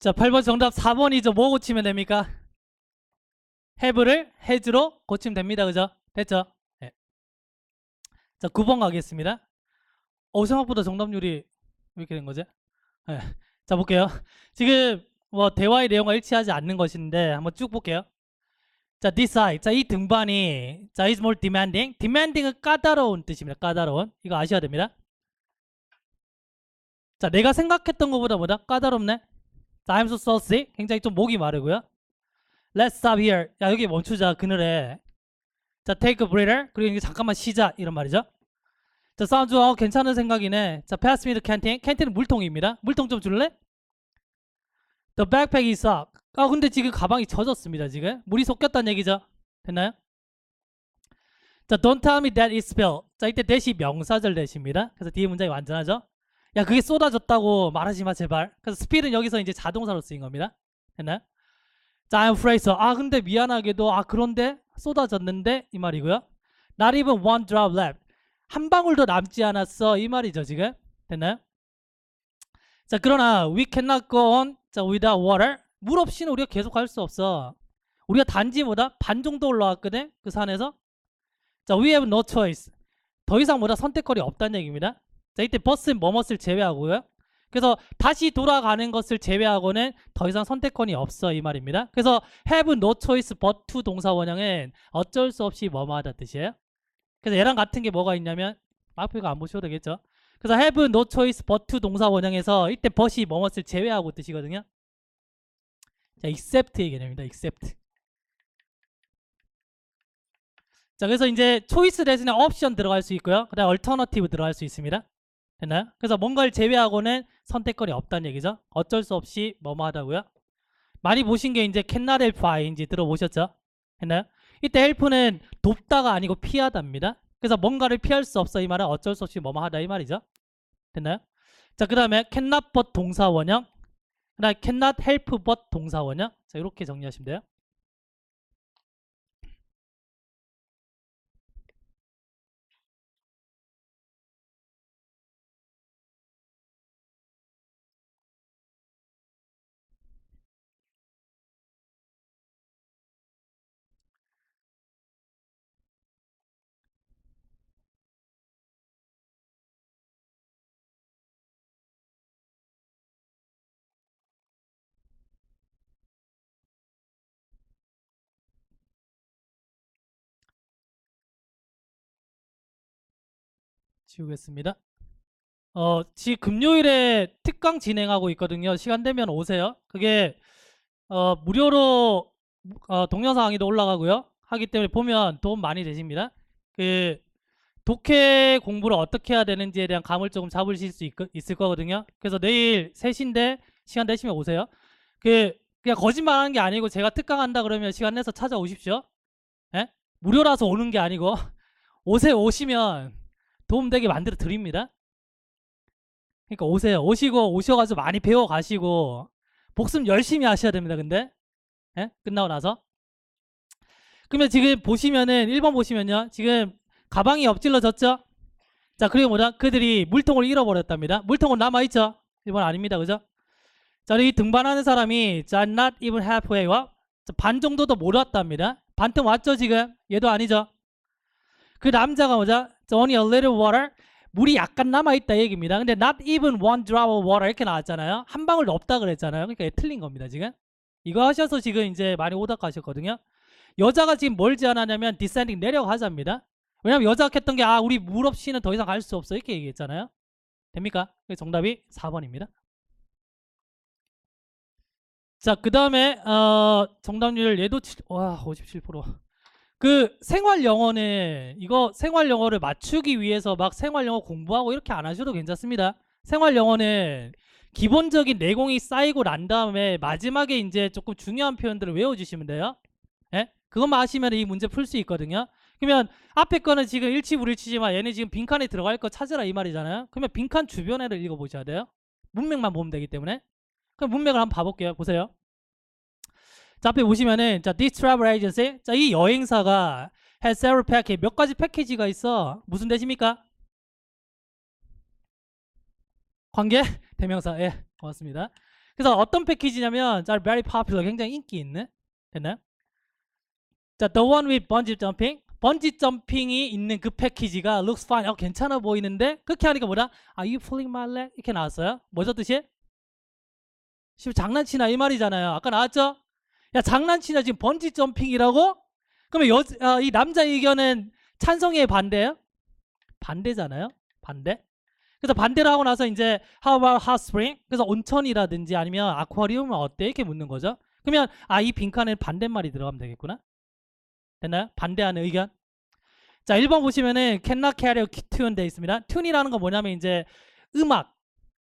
자, 8번 정답 4번이죠. 뭐 고치면 됩니까? have를 has로 고치면 됩니다. 그죠? 됐죠? 네. 자, 9번 가겠습니다. 생각보다 정답률이 왜 이렇게 된 거지? 네. 자, 볼게요. 지금 뭐 대화의 내용과 일치하지 않는 것인데 한번 쭉 볼게요. 자, decide. 자, 이 등반이 자, is more demanding. demanding은 까다로운 뜻입니다. 까다로운. 이거 아셔야 됩니다. 자, 내가 생각했던 것보다 뭐다? 까다롭네. 자, I'm so saucy. 굉장히 좀 목이 마르고요. Let's stop here. 야, 여기 멈추자. 그늘에. 자, take a breather. 그리고 이게 잠깐만 쉬자. 이런 말이죠. 자, 사운드 괜찮은 생각이네. 자, pass me the canteen. 캔틴은 물통입니다. 물통 좀 줄래? The backpack is up. 근데 지금 가방이 젖었습니다. 지금 물이 섞였다는 얘기죠. 됐나요? 자, don't tell me that it's spilled. 자, 이때 대시 명사절 대시입니다. 그래서 뒤에 문장이 완전하죠. 야, 그게 쏟아졌다고 말하지 마 제발. 그래서 spill은 여기서 이제 자동사로 쓰인 겁니다. 됐나요? 자, I'm afraid so. 근데 미안하게도 그런데 쏟아졌는데 이 말이고요. Not even one drop left. 한 방울도 남지 않았어 이 말이죠. 지금 됐나요? 자, 그러나 we cannot go on 자, without water. 물 없이는 우리가 계속 갈 수 없어. 우리가 단지보다 반 정도 올라왔거든 그 산에서. 자, we have no choice. 더 이상 뭐다 선택거리 없다는 얘기입니다. 자, 이때 버스는 뭐뭇을 제외하고요. 그래서 다시 돌아가는 것을 제외하고는 더 이상 선택권이 없어 이 말입니다. 그래서 have no choice but to 동사 원형은 어쩔 수 없이 뭐뭐하다 뜻이에요. 그래서 얘랑 같은 게 뭐가 있냐면 마표가 안 보셔도 되겠죠. 그래서 have no choice but to 동사 원형에서 이때 but이 뭐뭇을 제외하고 뜻이거든요. 자, except의 개념입니다. except. 자, 그래서 이제 choice 대신에 option 들어갈 수 있고요. 그 다음에 alternative 들어갈 수 있습니다. 됐나요? 그래서 뭔가를 제외하고는 선택권이 없다는 얘기죠. 어쩔 수 없이 뭐뭐 하다고요. 많이 보신 게 이제 cannot help ing 들어보셨죠? 됐나요? 이때 help는 돕다가 아니고 피하다입니다. 그래서 뭔가를 피할 수 없어 이 말은 어쩔 수 없이 뭐뭐 하다 이 말이죠. 됐나요? 자, 그 다음에 cannot but 동사 원형, 그 다음에 cannot help but 동사 원형. 자, 이렇게 정리하시면 돼요. 지우겠습니다. 지금 금요일에 특강 진행하고 있거든요. 시간 되면 오세요. 그게 무료로 동영상 강의도 올라가고요. 하기 때문에 보면 도움 많이 되십니다. 그 독해 공부를 어떻게 해야 되는지에 대한 감을 조금 잡으실 수 있을 거거든요. 그래서 내일 3시인데 시간 되시면 오세요. 그냥 거짓말하는 게 아니고 제가 특강한다 그러면 시간 내서 찾아오십시오. 예? 무료라서 오는 게 아니고 오시면 도움되게 만들어 드립니다. 그러니까 오세요. 오셔가지고 많이 배워 가시고 복습 열심히 하셔야 됩니다. 근데 끝나고 나서 그러면 지금 보시면은 1번 보시면요. 지금 가방이 엎질러졌죠? 자, 그리고 뭐다? 그들이 물통을 잃어버렸답니다. 물통은 남아있죠? 1번 아닙니다. 그죠? 자, 이 등반하는 사람이 자, not even halfway 와 반 정도도 못 왔답니다. 반쯤 왔죠 지금? 얘도 아니죠? 그 남자가 뭐죠? Only a little water. 물이 약간 남아있다 얘기입니다. 근데 not even one drop of water 이렇게 나왔잖아요. 한 방울도 없다 그랬잖아요. 그러니까 얘 틀린 겁니다 지금. 이거 하셔서 지금 이제 많이 오답하셨거든요. 여자가 지금 뭘 제안하냐면 descending 내려가자입니다. 왜냐면 여자가 했던 게 우리 물 없이는 더 이상 갈 수 없어 이렇게 얘기했잖아요. 됩니까? 정답이 4번입니다. 자, 그 다음에 정답률 얘도 57%. 그 생활 영어는 이거 생활 영어를 맞추기 위해서 막 생활 영어 공부하고 이렇게 안 하셔도 괜찮습니다. 생활 영어는 기본적인 내공이 쌓이고 난 다음에 마지막에 이제 조금 중요한 표현들을 외워주시면 돼요. 예? 그것만 아시면 이 문제 풀 수 있거든요. 그러면 앞에 거는 지금 일치불일치지만 얘는 지금 빈칸에 들어갈 거 찾으라 이 말이잖아요. 그러면 빈칸 주변에를 읽어보셔야 돼요. 문맥만 보면 되기 때문에. 그럼 문맥을 한번 봐볼게요. 보세요. 자, 앞에 보시면은 자, this travel agency. 자, 이 여행사가 has several package. 몇 가지 패키지가 있어. 무슨 대십니까? 관계? 대명사. 예, 고맙습니다. 그래서 어떤 패키지냐면 자, very popular, 굉장히 인기 있는. 됐나요? 자, the one with bungee jumping. 번지 점핑이 있는 그 패키지가 looks fine. 괜찮아 보이는데 그렇게 하니까 뭐다? Are you pulling my leg? 이렇게 나왔어요. 뭐죠 뜻이? 지금 장난치나 이 말이잖아요. 아까 나왔죠? 야, 장난치나 지금 번지 점핑이라고? 그러면 이 남자 의견은 찬성이에요, 반대예요? 반대잖아요. 반대. 그래서 반대를 하고 나서 이제 how about hot spring? 그래서 온천이라든지 아니면 아쿠아리움은 어때? 이렇게 묻는 거죠. 그러면 이 빈칸에 반대말이 들어가면 되겠구나. 됐나요? 반대하는 의견. 자, 1번 보시면은 cannot carry a tune 돼 있습니다. tune이라는 건 뭐냐면 이제 음악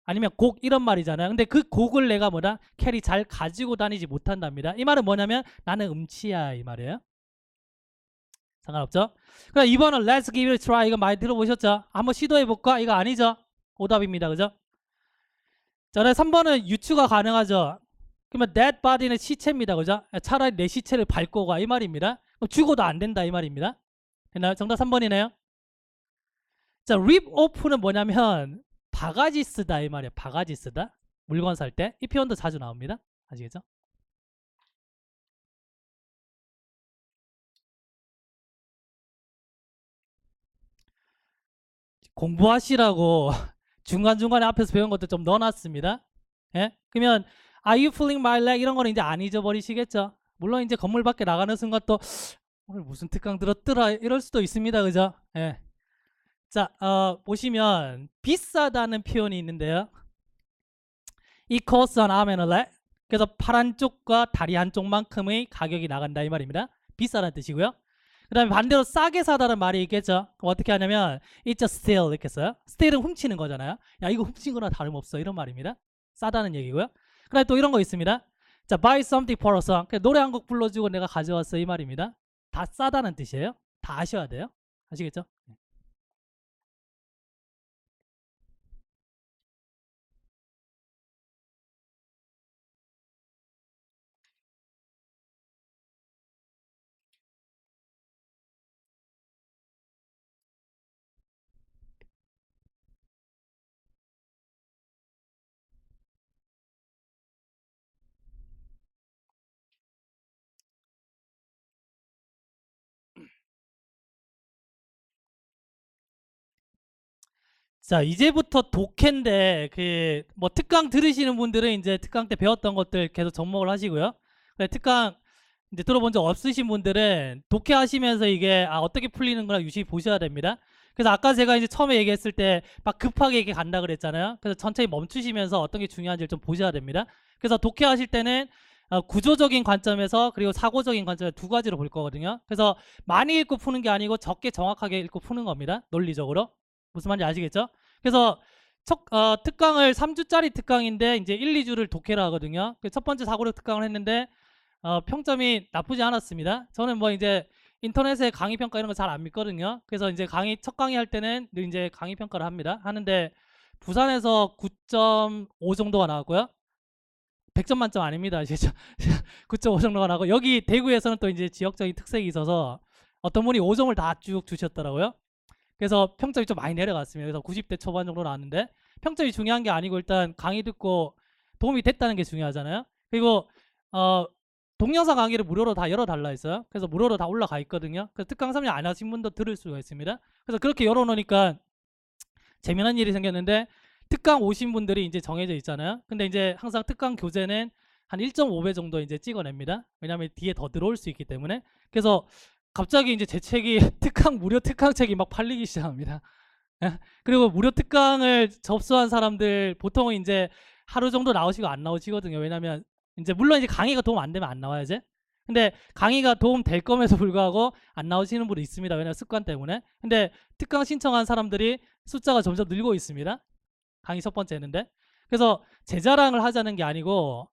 아니면 곡 이런 말이잖아요. 근데 그 곡을 내가 뭐다? 캐리 잘 가지고 다니지 못한답니다. 이 말은 뭐냐면 나는 음치야 이 말이에요. 상관없죠? 그럼 2번은 let's give it a try. 이거 많이 들어보셨죠? 한번 시도해볼까? 이거 아니죠? 오답입니다. 그죠? 자, 3번은 유추가 가능하죠? 그러면 dead body는 시체입니다. 그죠? 차라리 내 시체를 밟고 가 이 말입니다. 그럼 죽어도 안 된다 이 말입니다. 됐나요? 정답 3번이네요. 자, rip off는 뭐냐면 바가지 쓰다 이 말이에요. 바가지 쓰다. 물건 살 때. 이 표현도 자주 나옵니다. 아시겠죠? 공부하시라고 중간중간에 앞에서 배운 것도 좀 넣어놨습니다. 예? 그러면 Are you fooling my leg? 이런 거는 이제 안 잊어버리시겠죠? 물론 이제 건물 밖에 나가는 순간 또 오늘 무슨 특강 들었더라 이럴 수도 있습니다. 그죠? 예. 자, 보시면 비싸다는 표현이 있는데요. It costs an arm and a leg. 그래서 팔 한쪽과 다리 한쪽만큼의 가격이 나간다 이 말입니다. 비싸다는 뜻이고요. 그 다음에 반대로 싸게 사다는 말이 있겠죠. 그럼 어떻게 하냐면 It's a steal 이렇게 써요. steal은 훔치는 거잖아요. 야, 이거 훔친 거나 다름없어 이런 말입니다. 싸다는 얘기고요. 그 다음에 또 이런 거 있습니다. 자, buy something for a song. 노래 한 곡 불러주고 내가 가져왔어 이 말입니다. 다 싸다는 뜻이에요. 다 아셔야 돼요. 아시겠죠? 자, 이제부터 독해인데 뭐 특강 들으시는 분들은 이제 특강 때 배웠던 것들 계속 접목을 하시고요. 특강 이제 들어본 적 없으신 분들은 독해 하시면서 이게 어떻게 풀리는구나 유심히 보셔야 됩니다. 그래서 아까 제가 이제 처음에 얘기했을 때 막 급하게 이렇게 간다 그랬잖아요. 그래서 천천히 멈추시면서 어떤 게 중요한지를 좀 보셔야 됩니다. 그래서 독해 하실 때는 구조적인 관점에서 그리고 사고적인 관점에서 두 가지로 볼 거거든요. 그래서 많이 읽고 푸는 게 아니고 적게 정확하게 읽고 푸는 겁니다. 논리적으로. 무슨 말인지 아시겠죠? 그래서 특강을 3주짜리 특강인데 이제 1, 2주를 독해를 하거든요. 첫 번째 사고력 특강을 했는데 평점이 나쁘지 않았습니다. 저는 뭐 이제 인터넷에 강의 평가 이런 거 잘 안 믿거든요. 그래서 이제 첫 강의 할 때는 늘 이제 강의 평가를 하는데 부산에서 9.5 정도가 나왔고요. 100점 만점 아닙니다. 9.5 정도가 나고 여기 대구에서는 또 이제 지역적인 특색이 있어서 어떤 분이 5점을 다 쭉 주셨더라고요. 그래서 평점이 좀 많이 내려갔습니다. 그래서 90대 초반 정도 나왔는데 평점이 중요한 게 아니고 일단 강의 듣고 도움이 됐다는 게 중요하잖아요. 그리고 동영상 강의를 무료로 다 열어달라 했어요. 그래서 무료로 다 올라가 있거든요. 그래서 특강 3년 안 하신 분도 들을 수가 있습니다. 그래서 그렇게 열어놓으니까 재미난 일이 생겼는데 특강 오신 분들이 이제 정해져 있잖아요. 근데 이제 항상 특강 교재는 한 1.5배 정도 이제 찍어냅니다. 왜냐하면 뒤에 더 들어올 수 있기 때문에. 그래서 갑자기 이제 제 책이 무료 특강 책이 막 팔리기 시작합니다. 그리고 무료 특강을 접수한 사람들 보통은 이제 하루 정도 나오시고 안 나오시거든요. 왜냐면 이제 물론 이제 강의가 도움 안 되면 안 나와야지. 근데 강의가 도움 될 거면서 불구하고 안 나오시는 분이 있습니다. 왜냐면 습관 때문에. 근데 특강 신청한 사람들이 숫자가 점점 늘고 있습니다. 강의 첫 번째 했는데. 그래서 제 자랑을 하자는 게 아니고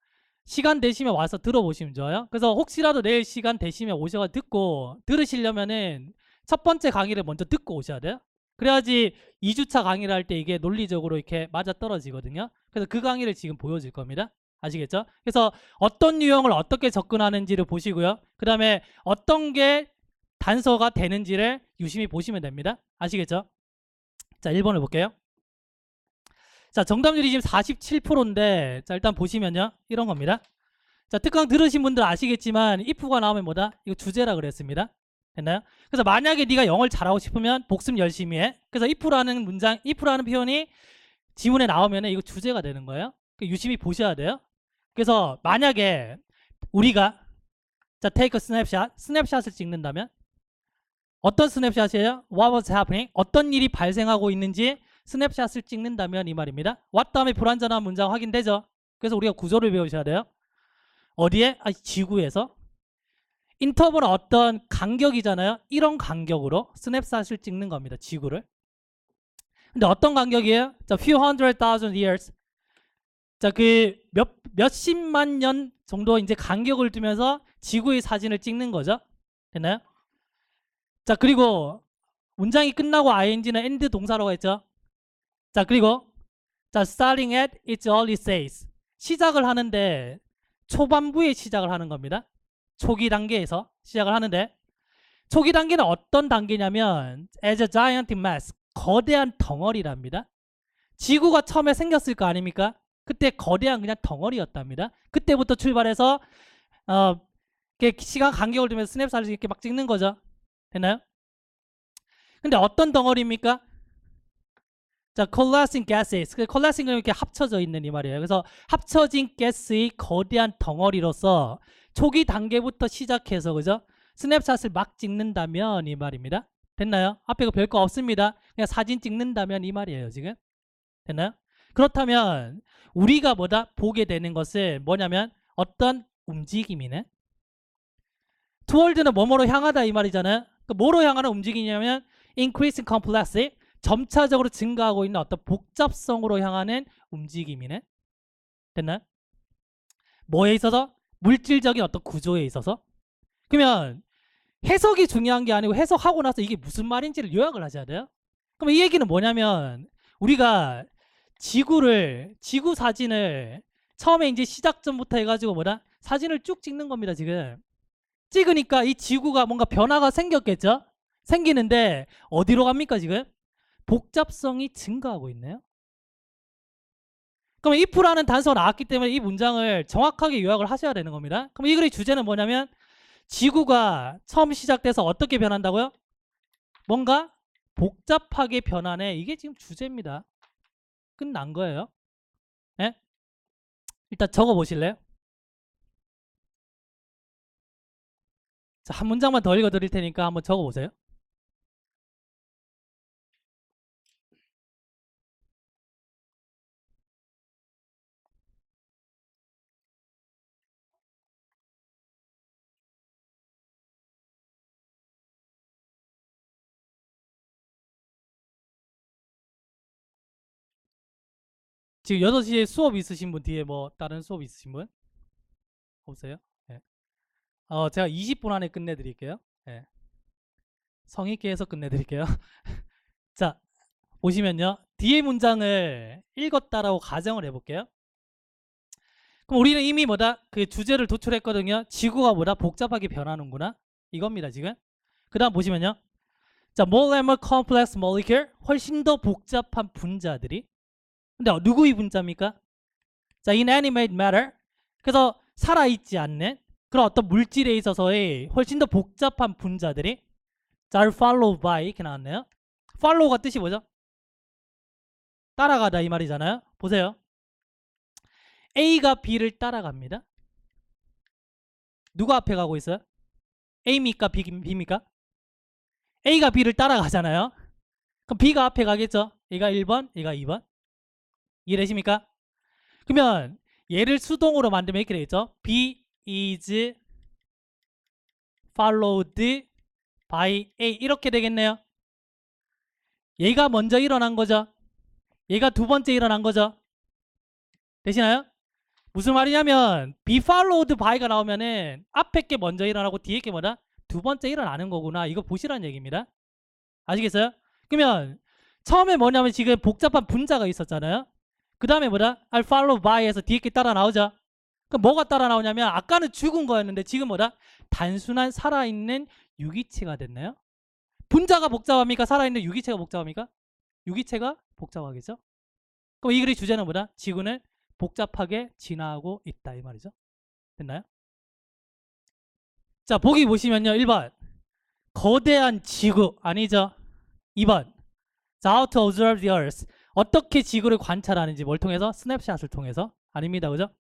시간 되시면 와서 들어보시면 좋아요. 그래서 혹시라도 내일 시간 되시면 오셔서 듣고 들으시려면은 첫 번째 강의를 먼저 듣고 오셔야 돼요. 그래야지 2주차 강의를 할 때 이게 논리적으로 이렇게 맞아 떨어지거든요. 그래서 그 강의를 지금 보여줄 겁니다. 아시겠죠? 그래서 어떤 유형을 어떻게 접근하는지를 보시고요. 그 다음에 어떤 게 단서가 되는지를 유심히 보시면 됩니다. 아시겠죠? 자, 1번을 볼게요. 자, 정답률이 지금 47%인데, 자, 일단 보시면요. 이런 겁니다. 자, 특강 들으신 분들 아시겠지만, if가 나오면 뭐다? 이거 주제라 그랬습니다. 됐나요? 그래서 만약에 네가 영어를 잘하고 싶으면 복습 열심히 해. 그래서 if라는 문장, if라는 표현이 지문에 나오면 이거 주제가 되는 거예요. 유심히 보셔야 돼요. 그래서 만약에 우리가 자, take a snapshot, 스냅샷을 찍는다면 어떤 스냅샷이에요? What was happening? 어떤 일이 발생하고 있는지 스냅샷을 찍는다면 이 말입니다. what 다음에 불완전한 문장 확인되죠? 그래서 우리가 구조를 배우셔야 돼요. 어디에? 지구에서. 인터벌은 어떤 간격이잖아요. 이런 간격으로 스냅샷을 찍는 겁니다. 지구를. 근데 어떤 간격이에요? 자, few hundred thousand years. 자, 그 몇십만 년 정도 이제 간격을 두면서 지구의 사진을 찍는 거죠. 됐나요? 자, 그리고 문장이 끝나고 ing는 end 동사라고 했죠. 자, 그리고 자, starting at its early phase. 시작을 하는데 초반부에 시작을 하는 겁니다. 초기 단계에서 시작을 하는데 초기 단계는 어떤 단계냐면 as a giant mass. 거대한 덩어리랍니다. 지구가 처음에 생겼을 거 아닙니까? 그때 거대한 그냥 덩어리였답니다. 그때부터 출발해서 시간 간격을 두면서 스냅샷을 이렇게 막 찍는 거죠. 됐나요? 근데 어떤 덩어리입니까? 자, coalescing gases. coalescing은 이렇게 합쳐져 있는 이 말이에요. 그래서 합쳐진 가스의 거대한 덩어리로서 초기 단계부터 시작해서 그죠? 스냅샷을 막 찍는다면 이 말입니다. 됐나요? 앞에 별거 없습니다. 그냥 사진 찍는다면 이 말이에요, 지금. 됐나요? 그렇다면 우리가 뭐다? 보게 되는 것은 뭐냐면 어떤 움직임이네. toward는 뭐뭐로 향하다 이 말이잖아요. 뭐로 향하는 움직임이냐면 increasing complexity. 점차적으로 증가하고 있는 어떤 복잡성으로 향하는 움직임이네. 됐나요? 뭐에 있어서? 물질적인 어떤 구조에 있어서. 그러면 해석이 중요한 게 아니고 해석하고 나서 이게 무슨 말인지를 요약을 하셔야 돼요. 그럼 이 얘기는 뭐냐면 우리가 지구 사진을 처음에 이제 시작점부터 해가지고 뭐다? 사진을 쭉 찍는 겁니다, 지금. 찍으니까 이 지구가 뭔가 변화가 생겼겠죠? 생기는데 어디로 갑니까, 지금? 복잡성이 증가하고 있네요. 그럼 if라는 단서가 나왔기 때문에 이 문장을 정확하게 요약을 하셔야 되는 겁니다. 그럼 이 글의 주제는 뭐냐면 지구가 처음 시작돼서 어떻게 변한다고요? 뭔가 복잡하게 변하네. 이게 지금 주제입니다. 끝난 거예요. 네? 일단 적어 보실래요? 자, 한 문장만 더 읽어 드릴 테니까 한번 적어 보세요. 지금 6시에 수업 있으신 분 뒤에 뭐 다른 수업 있으신 분? 없어요? 네. 제가 20분 안에 끝내드릴게요. 네. 성의 있게 해서 끝내드릴게요. 자, 보시면요. 뒤에 문장을 읽었다라고 가정을 해볼게요. 그럼 우리는 이미 뭐다? 그 주제를 도출했거든요. 지구가 뭐다? 복잡하게 변하는구나. 이겁니다, 지금. 그 다음 보시면요. 자, more and more complex molecule. 훨씬 더 복잡한 분자들이. 근데 누구의 분자입니까? 자, inanimate matter. 그래서 살아있지 않는 그런 어떤 물질에 있어서의 훨씬 더 복잡한 분자들이 자, follow by 이렇게 나왔네요. follow가 뜻이 뭐죠? 따라가다 이 말이잖아요. 보세요. A가 B를 따라갑니다. 누가 앞에 가고 있어요? A입니까? B입니까? A가 B를 따라가잖아요. 그럼 B가 앞에 가겠죠? 얘가 1번, 얘가 2번. 이해되십니까? 그러면 얘를 수동으로 만들면 이렇게 되겠죠? B is followed by A 이렇게 되겠네요. 얘가 먼저 일어난 거죠. 얘가 두 번째 일어난 거죠. 되시나요? 무슨 말이냐면 be followed by가 나오면은 앞에 게 먼저 일어나고 뒤에 게 뭐다? 두 번째 일어나는 거구나. 이거 보시라는 얘기입니다. 아시겠어요? 그러면 처음에 뭐냐면 지금 복잡한 분자가 있었잖아요. 그 다음에 뭐다? follow by에서 뒤에 게 따라 나오죠. 그럼 뭐가 따라 나오냐면 아까는 죽은 거였는데 지금 뭐다? 단순한 살아있는 유기체가 됐나요? 분자가 복잡합니까? 살아있는 유기체가 복잡합니까? 유기체가 복잡하겠죠? 그럼 이 글의 주제는 뭐다? 지구는 복잡하게 진화하고 있다 이 말이죠. 됐나요? 자, 보기 보시면요. 1번 거대한 지구 아니죠. 2번 자, how to observe the earth. 어떻게 지구를 관찰하는지 뭘 통해서? 스냅샷을 통해서. 아닙니다. 그죠?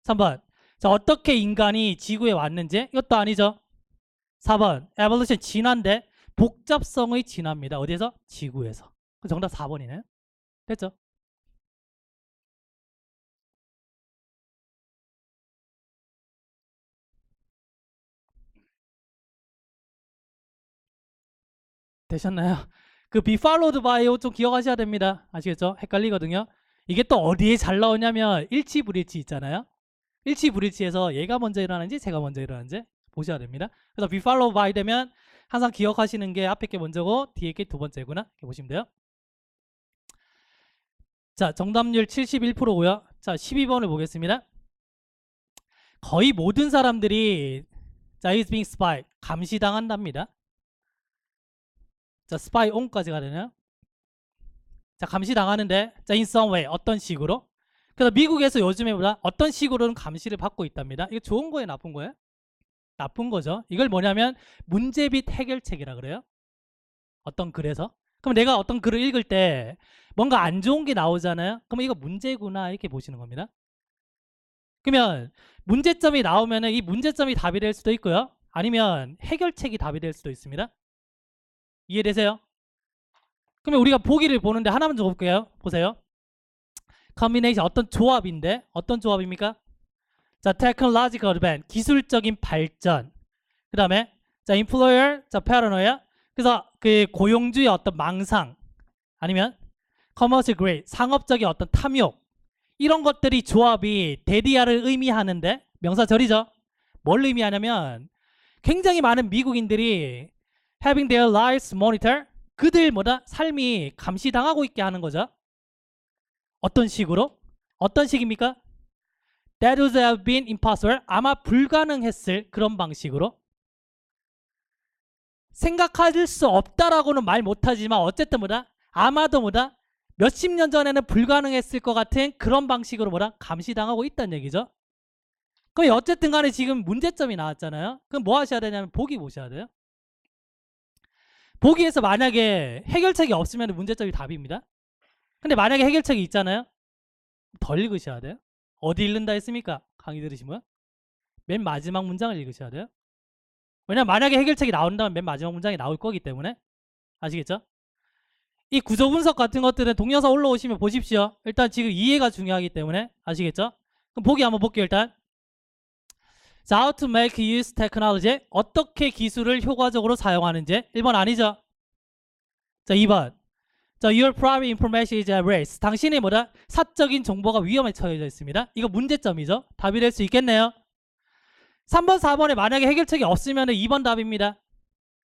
3번 자, 어떻게 인간이 지구에 왔는지. 이것도 아니죠. 4번 evolution 진화인데 복잡성의 진화입니다. 어디에서? 지구에서. 정답 4번이네. 됐죠? 되셨나요? 그 be followed by요 좀 기억하셔야 됩니다. 아시겠죠? 헷갈리거든요. 이게 또 어디에 잘 나오냐면 일치불일치 있잖아요. 일치불일치에서 얘가 먼저 일어나는지 제가 먼저 일어나는지 보셔야 됩니다. 그래서 be followed by 되면 항상 기억하시는 게 앞에 게 먼저고 뒤에 게 두 번째구나 이렇게 보시면 돼요. 자, 정답률 71%고요. 자, 12번을 보겠습니다. 거의 모든 사람들이 자, is being spy 감시당한답니다. 자, spy on까지 가되나요? 자, 감시당하는데 자, in some way 어떤 식으로? 그래서 미국에서 요즘에 보다 어떤 식으로는 감시를 받고 있답니다. 이거 좋은 거예요, 나쁜 거예요? 나쁜 거죠. 이걸 뭐냐면 문제빚 해결책이라 그래요. 어떤 글에서. 그럼 내가 어떤 글을 읽을 때 뭔가 안 좋은 게 나오잖아요. 그럼 이거 문제구나 이렇게 보시는 겁니다. 그러면 문제점이 나오면 이 문제점이 답이 될 수도 있고요. 아니면 해결책이 답이 될 수도 있습니다. 이해되세요? 그러면 우리가 보기를 보는데 하나만 좀 볼게요. 보세요. combination 어떤 조합인데 어떤 조합입니까? 자, technological advance 기술적인 발전. 그 다음에 자, employer 자, paranoia 그래서 그 고용주의 어떤 망상 아니면 commercial greed 상업적인 어떤 탐욕 이런 것들이 조합이 데디아를 의미하는데 명사절이죠. 뭘 의미하냐면 굉장히 많은 미국인들이 having their lives monitor 그들 뭐다 삶이 감시당하고 있게 하는 거죠. 어떤 식으로? 어떤 식입니까? That would have been impossible 아마 불가능했을 그런 방식으로 생각할 수 없다라고는 말 못하지만 어쨌든 뭐다 아마도 뭐다 몇십 년 전에는 불가능했을 것 같은 그런 방식으로 뭐다 감시당하고 있다는 얘기죠. 그럼 어쨌든 간에 지금 문제점이 나왔잖아요. 그럼 뭐 하셔야 되냐면 보기 보셔야 돼요. 보기에서 만약에 해결책이 없으면 문제점이 답입니다. 근데 만약에 해결책이 있잖아요. 덜 읽으셔야 돼요. 어디 읽는다 했습니까? 강의 들으시면 맨 마지막 문장을 읽으셔야 돼요. 왜냐면 만약에 해결책이 나온다면 맨 마지막 문장이 나올 거기 때문에. 아시겠죠? 이 구조 분석 같은 것들은 동영상 올라오시면 보십시오. 일단 지금 이해가 중요하기 때문에. 아시겠죠? 그럼 보기 한번 볼게요. 일단 자, how to make use technology 어떻게 기술을 효과적으로 사용하는지 1번 아니죠? 자, 2번 자, your private information is at risk 당신의 뭐다? 사적인 정보가 위험에 처해져 있습니다. 이거 문제점이죠. 답이 될 수 있겠네요. 3번 4번에 만약에 해결책이 없으면 2번 답입니다.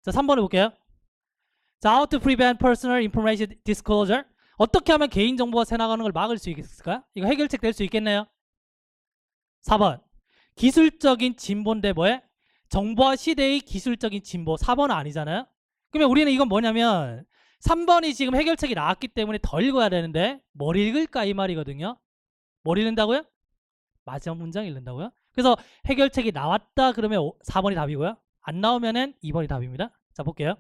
자, 3번을 볼게요. 자, how to prevent personal information disclosure 어떻게 하면 개인정보가 새나가는 걸 막을 수 있을까? 이거 해결책 될 수 있겠네요. 4번 기술적인 진보인데 뭐에? 정보화 시대의 기술적인 진보 4번은 아니잖아요. 그러면 우리는 이건 뭐냐면 3번이 지금 해결책이 나왔기 때문에 더 읽어야 되는데 뭘 읽을까 이 말이거든요. 뭘 읽는다고요? 마지막 문장 읽는다고요? 그래서 해결책이 나왔다 그러면 4번이 답이고요. 안 나오면은 2번이 답입니다. 자, 볼게요.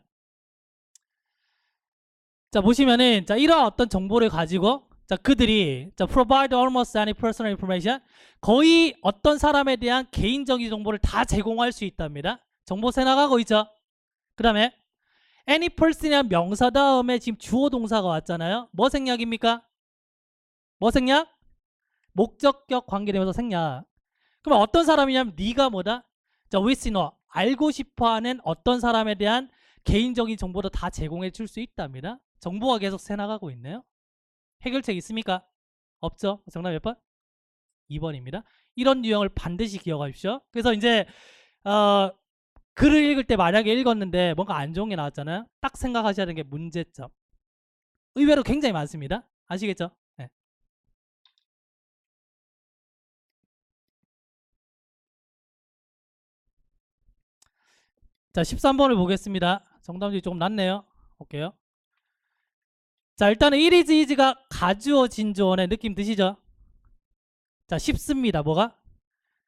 자, 보시면은 자, 이러한 어떤 정보를 가지고 자, 그들이 자, provide almost any personal information 거의 어떤 사람에 대한 개인적인 정보를 다 제공할 수 있답니다. 정보 새나가고 있죠. 그 다음에 any person이란 명사 다음에 지금 주어 동사가 왔잖아요. 뭐 생략입니까? 뭐 생략? 목적격 관계되면서 생략. 그럼 어떤 사람이냐면 네가 뭐다? 자, with know 알고 싶어하는 어떤 사람에 대한 개인적인 정보도 다 제공해 줄 수 있답니다. 정보가 계속 새나가고 있네요. 해결책 있습니까? 없죠. 정답 몇 번? 2번입니다. 이런 유형을 반드시 기억하십시오. 그래서 이제 글을 읽을 때 만약에 읽었는데 뭔가 안 좋은 게 나왔잖아요. 딱 생각하셔야 되는 게 문제점. 의외로 굉장히 많습니다. 아시겠죠? 네. 자, 13번을 보겠습니다. 정답률이 조금 낮네요. 볼게요. 자, 일단은 it is easy가 가주어 진주어의 느낌 드시죠? 자, 쉽습니다. 뭐가?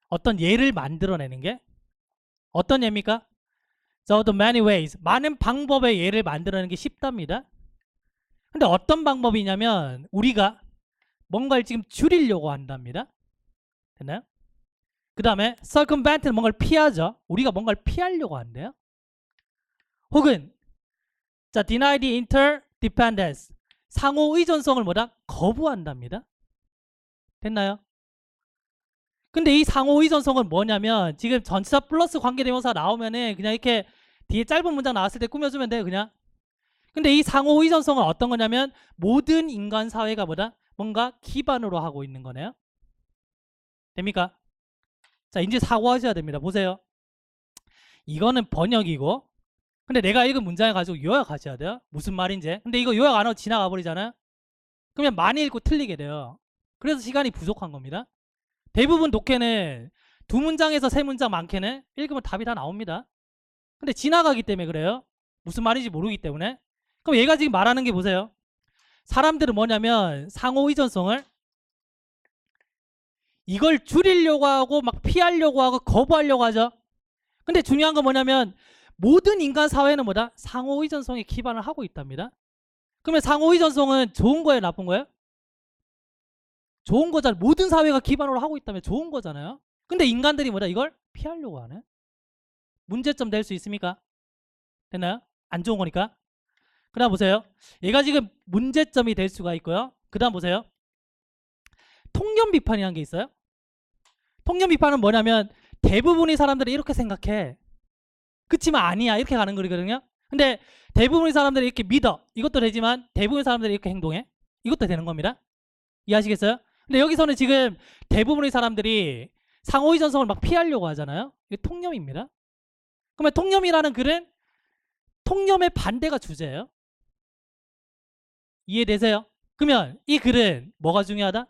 어떤 예를 만들어내는 게 어떤 예입니까? So the many ways, 많은 방법의 예를 만들어내는 게 쉽답니다. 근데 어떤 방법이냐면 우리가 뭔가를 지금 줄이려고 한답니다. 됐나요? 그 다음에 circumvent는 뭔가를 피하죠. 우리가 뭔가를 피하려고 한대요. 혹은 자, deny the interdependence, 상호 의존성을 뭐다? 거부한답니다. 됐나요? 근데 이 상호 의존성은 뭐냐면 지금 전치사 플러스 관계대명사 나오면은 그냥 이렇게 뒤에 짧은 문장 나왔을 때 꾸며주면 돼요. 그냥. 근데 이 상호 의존성은 어떤 거냐면 모든 인간 사회가 뭐다? 뭔가 기반으로 하고 있는 거네요. 됩니까? 자, 이제 사고하셔야 됩니다. 보세요. 이거는 번역이고, 근데 내가 읽은 문장을 가지고 요약하셔야 돼요. 무슨 말인지. 근데 이거 요약 안 하고 지나가 버리잖아요. 그러면 많이 읽고 틀리게 돼요. 그래서 시간이 부족한 겁니다. 대부분 독해는 두 문장에서 세 문장 많게는 읽으면 답이 다 나옵니다. 근데 지나가기 때문에 그래요. 무슨 말인지 모르기 때문에. 그럼 얘가 지금 말하는 게 보세요. 사람들은 뭐냐면 상호 의존성을 이걸 줄이려고 하고 막 피하려고 하고 거부하려고 하죠. 근데 중요한 건 뭐냐면 모든 인간 사회는 뭐다? 상호 의존성에 기반을 하고 있답니다. 그러면 상호 의존성은 좋은 거예요, 나쁜 거예요? 좋은 거잖아요. 모든 사회가 기반으로 하고 있다면 좋은 거잖아요. 근데 인간들이 뭐다? 이걸 피하려고 하네. 문제점 될 수 있습니까? 됐나요? 안 좋은 거니까. 그 다음 보세요. 얘가 지금 문제점이 될 수가 있고요. 그 다음 보세요. 통념 비판이라는 게 있어요. 통념 비판은 뭐냐면 대부분의 사람들이 이렇게 생각해. 그치만 아니야. 이렇게 가는 거거든요. 근데 대부분의 사람들이 이렇게 믿어. 이것도 되지만 대부분의 사람들이 이렇게 행동해. 이것도 되는 겁니다. 이해하시겠어요? 근데 여기서는 지금 대부분의 사람들이 상호의 전성을 막 피하려고 하잖아요. 이게 통념입니다. 그러면 통념이라는 글은 통념의 반대가 주제예요. 이해되세요? 그러면 이 글은 뭐가 중요하다?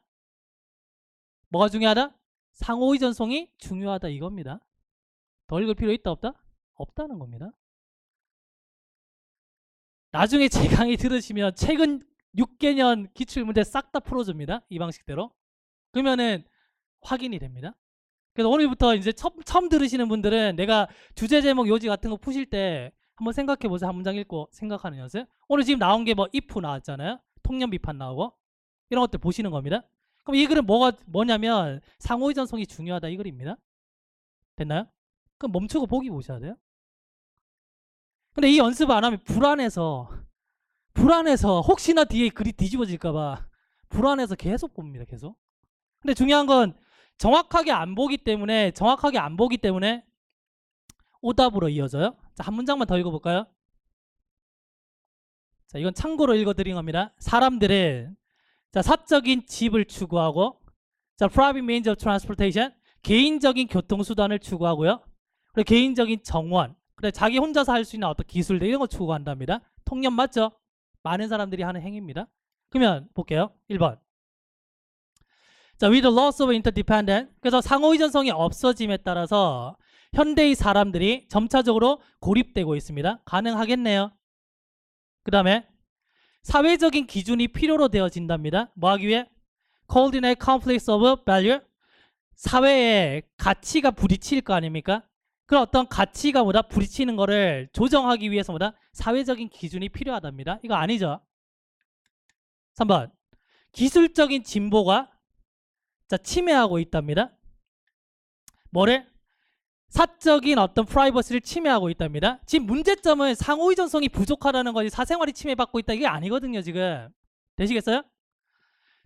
뭐가 중요하다? 상호의 전성이 중요하다 이겁니다. 더 읽을 필요 있다 없다? 없다는 겁니다. 나중에 제 강의 들으시면 최근 6개년 기출문제 싹 다 풀어줍니다. 이 방식대로. 그러면은 확인이 됩니다. 그래서 오늘부터 이제 처음 들으시는 분들은 내가 주제 제목 요지 같은 거 푸실 때 한번 생각해 보세요. 한 문장 읽고 생각하는 연습. 오늘 지금 나온 게 뭐 if 나왔잖아요. 통념 비판 나오고 이런 것들 보시는 겁니다. 그럼 이 글은 뭐냐면 상호의 전성이 중요하다 이 글입니다. 됐나요? 그럼 멈추고 보기 보셔야 돼요. 근데 이 연습을 안 하면 불안해서 혹시나 뒤에 글이 뒤집어질까봐 불안해서 계속 봅니다. 계속. 근데 중요한 건 정확하게 안 보기 때문에 오답으로 이어져요. 자, 한 문장만 더 읽어볼까요? 자, 이건 참고로 읽어드린 겁니다. 사람들은 자, 사적인 집을 추구하고 자, private means of transportation, 개인적인 교통수단을 추구하고요. 그리고 개인적인 정원, 그래 자기 혼자서 할 수 있는 어떤 기술들 이런 거 추구한답니다. 통념 맞죠? 많은 사람들이 하는 행위입니다. 그러면 볼게요. 1번. 자, with the loss of interdependence. 그래서 상호의존성이 없어짐에 따라서 현대의 사람들이 점차적으로 고립되고 있습니다. 가능하겠네요. 그 다음에 사회적인 기준이 필요로 되어진답니다. 뭐 하기 위해? coordinate conflicts of value. 사회에 가치가 부딪힐 거 아닙니까? 그런 어떤 가치가 뭐다? 부딪히는 거를 조정하기 위해서 뭐다? 사회적인 기준이 필요하답니다. 이거 아니죠? 3번. 기술적인 진보가 자, 침해하고 있답니다. 뭐를? 사적인 어떤 프라이버시를 침해하고 있답니다. 지금 문제점은 상호의존성이 부족하다는 거지 사생활이 침해받고 있다 이게 아니거든요. 지금 되시겠어요?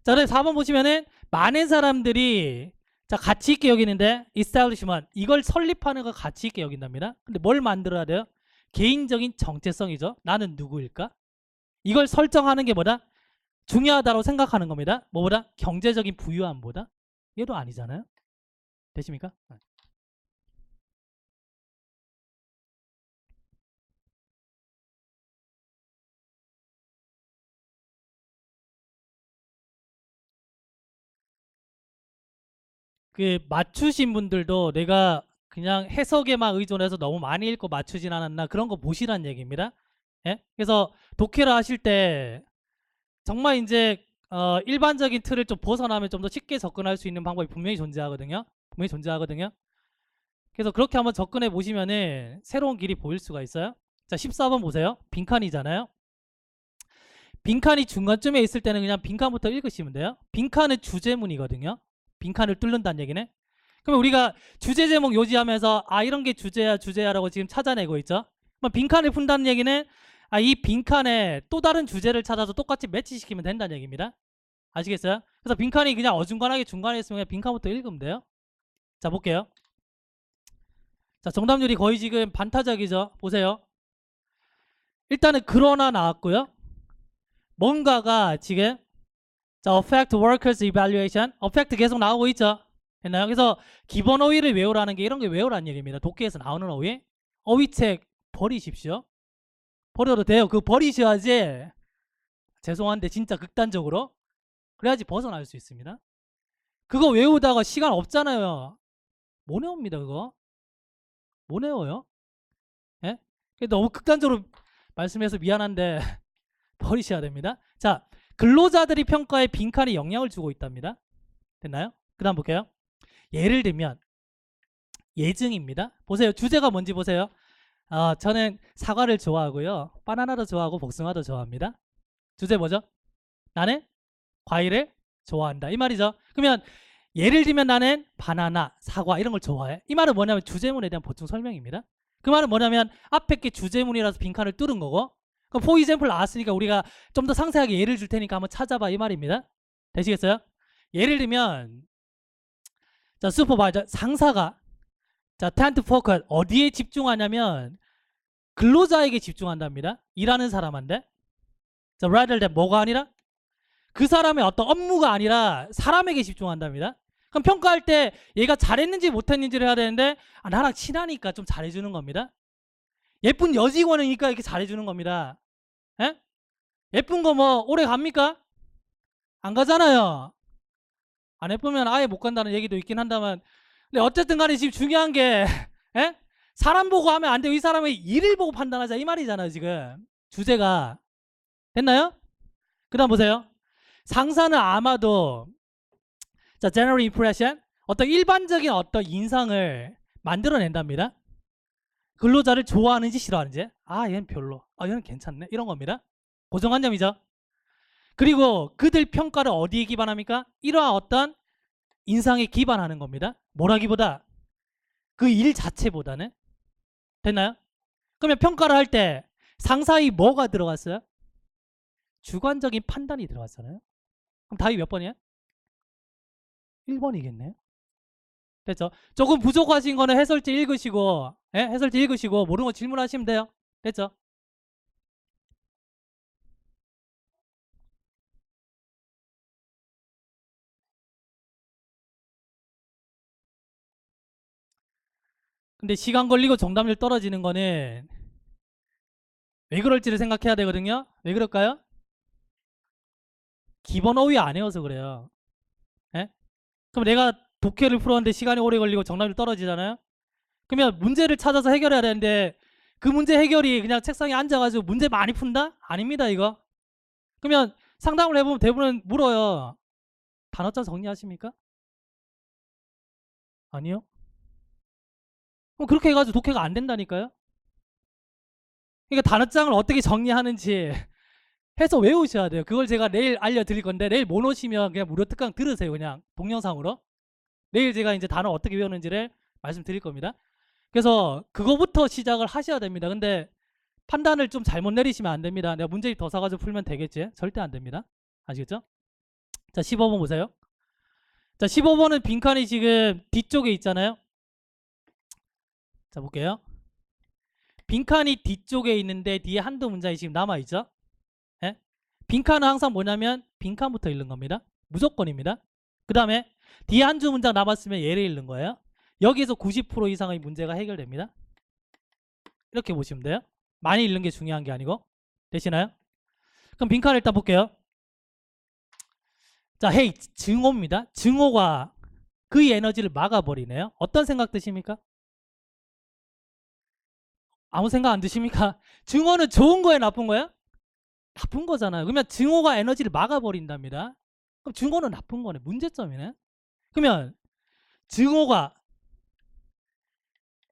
자, 그래서 4번 보시면은 많은 사람들이 자, 가치 있게 여기는데 establishment 이걸 설립하는 거 가치 있게 여긴답니다. 근데 뭘 만들어야 돼요? 개인적인 정체성이죠. 나는 누구일까? 이걸 설정하는 게 뭐다? 중요하다고 생각하는 겁니다. 뭐보다? 경제적인 부유함보다? 얘도 아니잖아요. 되십니까? 그 맞추신 분들도 내가 그냥 해석에만 의존해서 너무 많이 읽고 맞추진 않았나 그런 거 보시란 얘기입니다. 예? 그래서 독해를 하실 때 정말 이제 일반적인 틀을 좀 벗어나면 좀 더 쉽게 접근할 수 있는 방법이 분명히 존재하거든요. 분명히 존재하거든요. 그래서 그렇게 한번 접근해 보시면은 새로운 길이 보일 수가 있어요. 자, 14번 보세요. 빈칸이잖아요. 빈칸이 중간쯤에 있을 때는 그냥 빈칸부터 읽으시면 돼요. 빈칸은 주제문이거든요. 빈칸을 뚫는다는 얘기네. 그러면 우리가 주제 제목 요지하면서 아 이런 게 주제야라고 지금 찾아내고 있죠. 그럼 빈칸을 푼다는 얘기는 아 이 빈칸에 또 다른 주제를 찾아서 똑같이 매치시키면 된다는 얘기입니다. 아시겠어요? 그래서 빈칸이 그냥 어중간하게 중간에 있으면 그냥 빈칸부터 읽으면 돼요. 자, 볼게요. 자, 정답률이 거의 지금 반타작이죠. 보세요. 일단은 그러나 나왔고요. 뭔가가 지금 자, affect workers evaluation. affect 계속 나오고 있죠. 했나요? 그래서 기본 어휘를 외우라는 게 이런 게 외우라는 얘기입니다. 독해에서 나오는 어휘. 어휘책 버리십시오. 버려도 돼요. 그거 버리셔야지. 죄송한데 진짜 극단적으로 그래야지 벗어날 수 있습니다. 그거 외우다가 시간 없잖아요. 못 외웁니다. 그거 못 외워요. 예? 너무 극단적으로 말씀해서 미안한데 버리셔야 됩니다. 자, 근로자들이 평가에 빈칸이 영향을 주고 있답니다. 됐나요? 그 다음 볼게요. 예를 들면 예증입니다. 보세요. 주제가 뭔지 보세요. 저는 사과를 좋아하고요. 바나나도 좋아하고 복숭아도 좋아합니다. 주제 뭐죠? 나는 과일을 좋아한다. 이 말이죠. 그러면 예를 들면 나는 바나나, 사과 이런 걸 좋아해. 이 말은 뭐냐면 주제문에 대한 보충 설명입니다. 그 말은 뭐냐면 앞에 게 주제문이라서 빈칸을 뚫은 거고 그럼 for example 나왔으니까 우리가 좀 더 상세하게 예를 줄 테니까 한번 찾아봐 이 말입니다. 되시겠어요? 예를 들면 자 슈퍼바이저 상사가 자 tend to focus 어디에 집중하냐면 근로자에게 집중한답니다. 일하는 사람한테 자 rather than 뭐가 아니라 그 사람의 어떤 업무가 아니라 사람에게 집중한답니다. 그럼 평가할 때 얘가 잘했는지 못했는지를 해야 되는데 나랑 친하니까 좀 잘해주는 겁니다. 예쁜 여직원이니까 이렇게 잘해주는 겁니다. 에? 예쁜 거 뭐 오래 갑니까? 안 가잖아요. 안 예쁘면 아예 못 간다는 얘기도 있긴 한다만 근데 어쨌든 간에 지금 중요한 게 에? 사람 보고 하면 안 돼요. 이 사람의 일을 보고 판단하자 이 말이잖아요. 지금 주제가 됐나요? 그 다음 보세요. 상사는 아마도 자 general impression 어떤 일반적인 어떤 인상을 만들어낸답니다. 근로자를 좋아하는지 싫어하는지 얘는 별로 얘는 괜찮네 이런 겁니다. 고정관념이죠. 그리고 그들 평가를 어디에 기반합니까? 이러한 어떤 인상에 기반하는 겁니다. 뭐라기보다 그 일 자체보다는 됐나요? 그러면 평가를 할 때 상사의 뭐가 들어갔어요? 주관적인 판단이 들어갔잖아요. 그럼 답이 몇 번이에요? 1번이겠네요. 됐죠? 조금 부족하신 거는 해설지 읽으시고 해설지 읽으시고 모르는 거 질문하시면 돼요. 됐죠? 근데 시간 걸리고 정답률 떨어지는 거는 왜 그럴지를 생각해야 되거든요. 왜 그럴까요? 기본 어휘 안 외워서 그래요. 예? 그럼 내가 독해를 풀었는데 시간이 오래 걸리고 정답률 떨어지잖아요. 그러면 문제를 찾아서 해결해야 되는데 그 문제 해결이 그냥 책상에 앉아가지고 문제 많이 푼다? 아닙니다 이거. 그러면 상담을 해보면 대부분 물어요. 단어장 정리하십니까? 아니요. 그럼 그렇게 해가지고 독해가 안 된다니까요. 그러니까 단어장을 어떻게 정리하는지 해서 외우셔야 돼요. 그걸 제가 내일 알려드릴 건데 내일 못 오시면 그냥 무료 특강 들으세요. 그냥 동영상으로. 내일 제가 이제 단어 어떻게 외우는지를 말씀드릴 겁니다. 그래서 그거부터 시작을 하셔야 됩니다. 근데 판단을 좀 잘못 내리시면 안 됩니다. 내가 문제집 더 사가지고 풀면 되겠지? 절대 안 됩니다. 아시겠죠? 자 15번 보세요. 자 15번은 빈칸이 지금 뒤쪽에 있잖아요. 자 볼게요. 빈칸이 뒤쪽에 있는데 뒤에 한두 문장이 지금 남아있죠. 예? 빈칸은 항상 뭐냐면 빈칸부터 읽는 겁니다. 무조건입니다. 그 다음에 뒤에 한 줄 문장 남았으면 얘를 읽는 거예요. 여기에서 90% 이상의 문제가 해결됩니다. 이렇게 보시면 돼요. 많이 읽는 게 중요한 게 아니고. 되시나요? 그럼 빈칸을 일단 볼게요. 자, 헤이 증오입니다. 증오가 그의 에너지를 막아버리네요. 어떤 생각 드십니까? 아무 생각 안 드십니까? 증오는 좋은 거예요, 나쁜 거예요? 나쁜 거잖아요. 그러면 증오가 에너지를 막아버린답니다. 그럼 증오는 나쁜 거네. 문제점이네. 그러면 증오가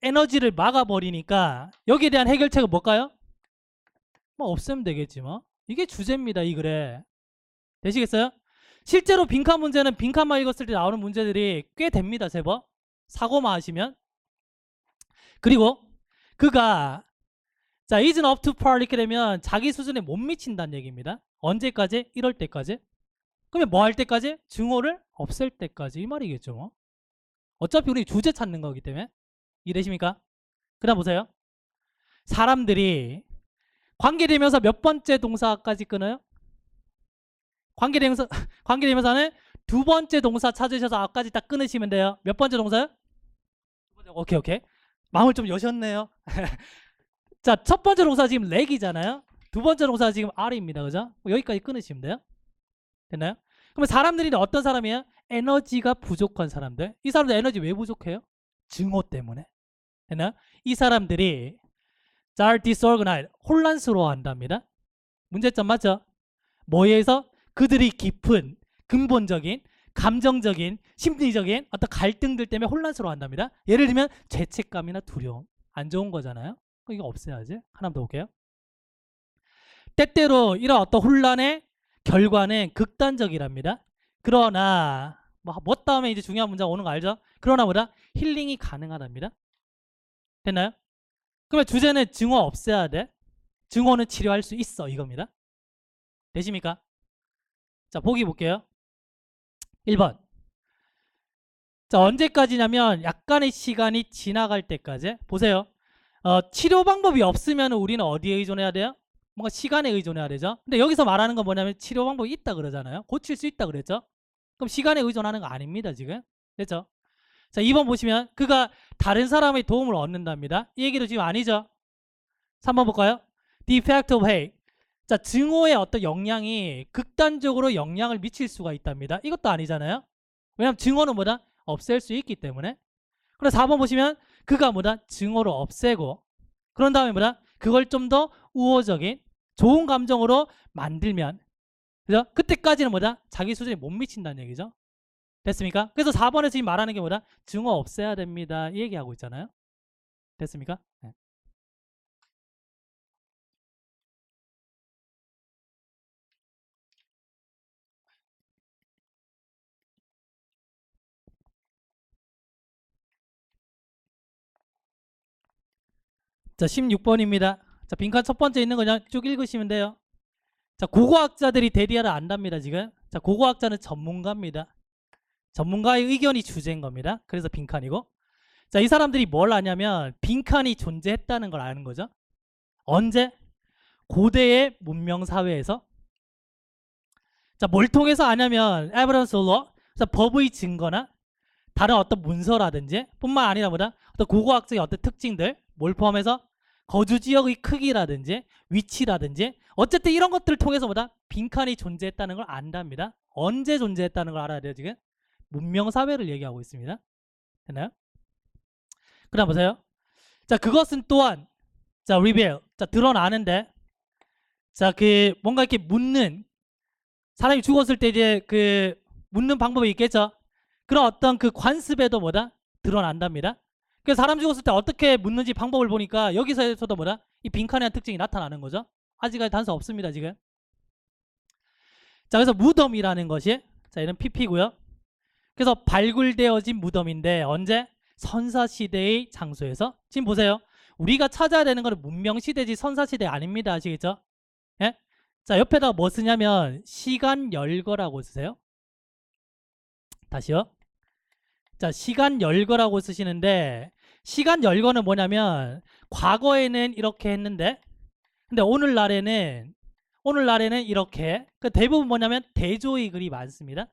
에너지를 막아버리니까 여기에 대한 해결책은 뭘까요? 뭐 없애면 되겠지 뭐. 이게 주제입니다. 이 글에. 되시겠어요? 실제로 빈칸 문제는 빈칸만 읽었을 때 나오는 문제들이 꽤 됩니다. 제법. 사고만 하시면. 그리고 그가 자, isn't up to par 이렇게 되면 자기 수준에 못 미친다는 얘기입니다. 언제까지? 이럴 때까지. 그러면 뭐 할 때까지? 증오를 없앨 때까지. 이 말이겠죠 뭐. 어차피 우리 주제 찾는 거기 때문에. 이해되십니까? 그 다음 보세요. 사람들이 관계대명사 몇 번째 동사까지 끊어요? 관계대명사, 관계대명사는 두 번째 동사 찾으셔서 앞까지 딱 끊으시면 돼요. 몇 번째 동사요? 오케이, 오케이. 마음을 좀 여셨네요. 자, 첫 번째 동사 지금 렉이잖아요. 두 번째 동사 지금 R입니다. 그죠? 여기까지 끊으시면 돼요. 됐나요? 그러면 사람들이 어떤 사람이에요? 에너지가 부족한 사람들. 이 사람들 에너지 왜 부족해요? 증오 때문에. 됐나요? 이 사람들이 are disorganized, 혼란스러워 한답니다. 문제점 맞죠? 뭐에 의해서? 그들이 깊은 근본적인 감정적인 심리적인 어떤 갈등들 때문에 혼란스러워 한답니다. 예를 들면 죄책감이나 두려움. 안 좋은 거잖아요. 이거 없애야지. 하나 더 볼게요. 때때로 이런 어떤 혼란의 결과는 극단적이랍니다. 그러나 뭐 다음에 이제 중요한 문제가 오는 거 알죠? 그러나 뭐다? 힐링이 가능하답니다. 됐나요? 그러면 주제는 증오 없애야 돼. 증오는 치료할 수 있어. 이겁니다. 되십니까? 자, 보기 볼게요. 1번. 자, 언제까지냐면 약간의 시간이 지나갈 때까지. 보세요. 치료 방법이 없으면 우리는 어디에 의존해야 돼요? 뭔가 시간에 의존해야 되죠. 근데 여기서 말하는 건 뭐냐면 치료 방법이 있다 그러잖아요. 고칠 수 있다 그랬죠. 그럼 시간에 의존하는 거 아닙니다. 지금. 됐죠? 자, 2번 보시면 그가 다른 사람의 도움을 얻는답니다. 이 얘기도 지금 아니죠. 3번 볼까요? The effect of hate. 자, 증오의 어떤 영향이 극단적으로 영향을 미칠 수가 있답니다. 이것도 아니잖아요. 왜냐하면 증오는 뭐다? 없앨 수 있기 때문에. 그래서 4번 보시면 그가 뭐다? 증오를 없애고 그런 다음에 뭐다? 그걸 좀 더 우호적인 좋은 감정으로 만들면 그죠? 그때까지는 뭐다? 자기 수준에 못 미친다는 얘기죠. 됐습니까? 그래서 4번에서 지금 말하는 게 뭐다? 증오 없애야 됩니다. 이 얘기하고 있잖아요. 됐습니까? 네. 자, 16번입니다. 자, 빈칸 첫 번째 있는 거 그냥 쭉 읽으시면 돼요. 자, 고고학자들이 대리하를 안답니다, 지금. 자, 고고학자는 전문가입니다. 전문가의 의견이 주제인 겁니다. 그래서 빈칸이고. 자, 이 사람들이 뭘 아냐면 빈칸이 존재했다는 걸 아는 거죠. 언제? 고대의 문명 사회에서. 자, 뭘 통해서 아냐면 evidence law, 자, 법의 증거나 다른 어떤 문서라든지 뿐만 아니라 뭐다? 어떤 고고학적인 어떤 특징들, 뭘 포함해서 거주 지역의 크기라든지 위치라든지 어쨌든 이런 것들을 통해서 뭐다? 빈칸이 존재했다는 걸 안답니다. 언제 존재했다는 걸 알아야 돼요, 지금. 문명 사회를 얘기하고 있습니다. 됐나요? 그다음 보세요. 자, 그것은 또한 자, reveal. 자, 드러나는데 자, 그 뭔가 이렇게 묻는 사람이 죽었을 때 이제 그 묻는 방법이 있겠죠. 그런 어떤 그 관습에도 뭐다? 드러난답니다. 그래서 사람 죽었을 때 어떻게 묻는지 방법을 보니까 여기서도 뭐다? 이 빈칸에 대한 특징이 나타나는 거죠. 아직까지 단서 없습니다, 지금. 자, 그래서 무덤이라는 것이 자, 얘는 PP고요. 그래서 발굴되어진 무덤인데 언제? 선사시대의 장소에서. 지금 보세요. 우리가 찾아야 되는 거는 문명시대지 선사시대 아닙니다. 아시겠죠? 예? 자, 옆에다가 뭐 쓰냐면 시간열거라고 쓰세요. 다시요. 자, 시간열거라고 쓰시는데 시간열거는 뭐냐면 과거에는 이렇게 했는데 근데 오늘날에는 이렇게 그 대부분 뭐냐면 대조의 글이 많습니다.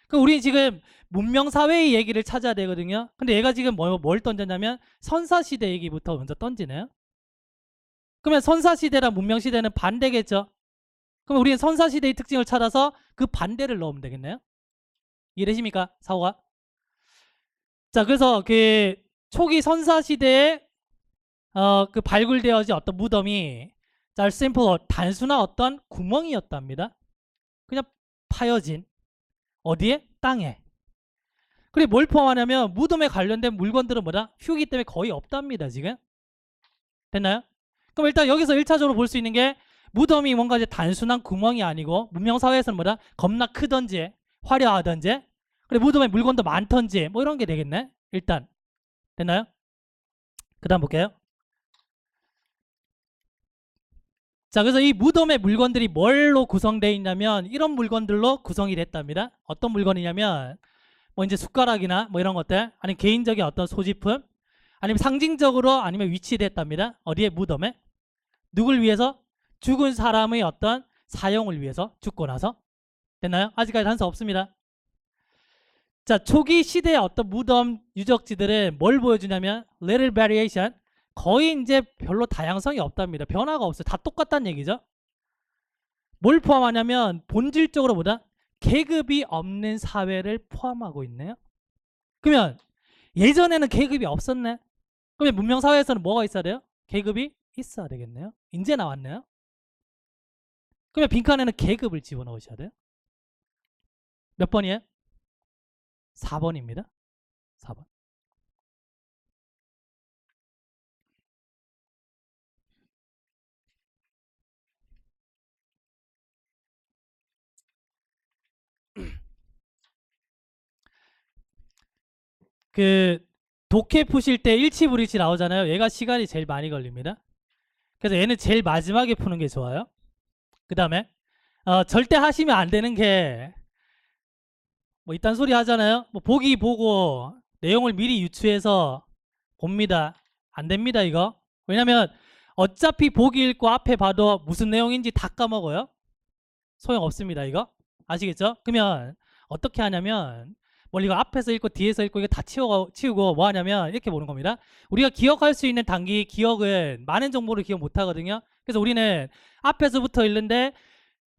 그 우리 지금 문명사회의 얘기를 찾아야 되거든요. 근데 얘가 지금 뭘 던졌냐면 선사시대 얘기부터 먼저 던지네요. 그러면 선사시대랑 문명시대는 반대겠죠. 그럼 우리는 선사시대의 특징을 찾아서 그 반대를 넣으면 되겠네요. 이해되십니까? 사고가? 자, 그래서 그 초기 선사시대에 그 발굴되어진 어떤 무덤이 자, simple 단순한 어떤 구멍이었답니다. 그냥 파여진 어디에? 땅에. 그리고 뭘 포함하냐면 무덤에 관련된 물건들은 뭐다? 휴기 때문에 거의 없답니다. 지금 됐나요? 그럼 일단 여기서 1차적으로 볼 수 있는 게 무덤이 뭔가 이제 단순한 구멍이 아니고 문명사회에서는 뭐다? 겁나 크던지 화려하던지 그리고 무덤에 물건도 많던지 뭐 이런 게 되겠네. 일단 됐나요? 그 다음 볼게요. 자, 그래서 이 무덤의 물건들이 뭘로 구성되어 있냐면 이런 물건들로 구성이 됐답니다. 어떤 물건이냐면 뭐 이제 숟가락이나 뭐 이런 것들 아니면 개인적인 어떤 소지품 아니면 상징적으로 아니면 위치됐답니다. 어디에? 무덤에. 누굴 위해서? 죽은 사람의 어떤 사용을 위해서. 죽고 나서. 됐나요? 아직까지 단서 없습니다. 자, 초기 시대의 어떤 무덤 유적지들은 뭘 보여주냐면 little variation 거의 이제 별로 다양성이 없답니다. 변화가 없어요. 다 똑같다는 얘기죠. 뭘 포함하냐면 본질적으로 보다 계급이 없는 사회를 포함하고 있네요. 그러면 예전에는 계급이 없었네. 그러면 문명사회에서는 뭐가 있어야 돼요? 계급이 있어야 되겠네요. 이제 나왔네요. 그러면 빈칸에는 계급을 집어넣으셔야 돼요. 몇 번이에요? 4번입니다. 4번. 그 독해 푸실 때 일치불일치 나오잖아요. 얘가 시간이 제일 많이 걸립니다. 그래서 얘는 제일 마지막에 푸는 게 좋아요. 그 다음에 절대 하시면 안 되는 게 뭐 이딴 소리 하잖아요. 뭐 보기 보고 내용을 미리 유추해서 봅니다. 안 됩니다 이거. 왜냐면 어차피 보기 읽고 앞에 봐도 무슨 내용인지 다 까먹어요. 소용없습니다 이거. 아시겠죠? 그러면 어떻게 하냐면 뭘 이거 앞에서 읽고 뒤에서 읽고 이거 다 치우고 뭐 하냐면 이렇게 보는 겁니다. 우리가 기억할 수 있는 단기 기억은 많은 정보를 기억 못 하거든요. 그래서 우리는 앞에서부터 읽는데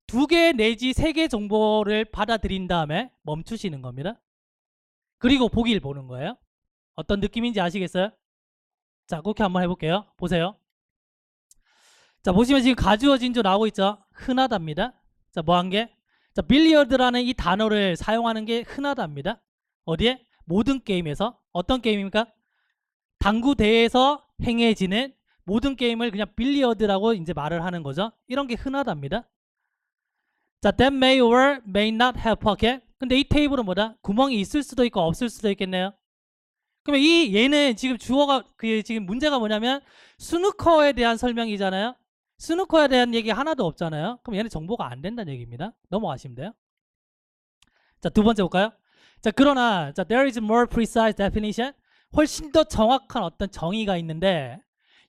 2개 내지 3개 정보를 받아들인 다음에 멈추시는 겁니다. 그리고 보기를 보는 거예요. 어떤 느낌인지 아시겠어요? 자, 그렇게 한번 해볼게요. 보세요. 자, 보시면 지금 가주어진 줄 나오고 있죠? 흔하답니다. 자, 뭐 한 게? 자, 빌리어드라는 이 단어를 사용하는 게 흔하답니다. 어디에? 모든 게임에서. 어떤 게임입니까? 당구 대회에서 행해지는 모든 게임을 그냥 빌리어드라고 이제 말을 하는 거죠. 이런 게 흔하답니다. 자, that may or may not have pocket. 근데 이 테이블은 뭐다? 구멍이 있을 수도 있고 없을 수도 있겠네요. 그러면 얘는 지금 주어가 지금 문제가 뭐냐면 스누커에 대한 설명이잖아요. 스누커에 대한 얘기 하나도 없잖아요. 그럼 얘는 정보가 안 된다는 얘기입니다. 넘어가시면 돼요. 자, 두 번째 볼까요? 자, 그러나 자, there is more precise definition. 훨씬 더 정확한 어떤 정의가 있는데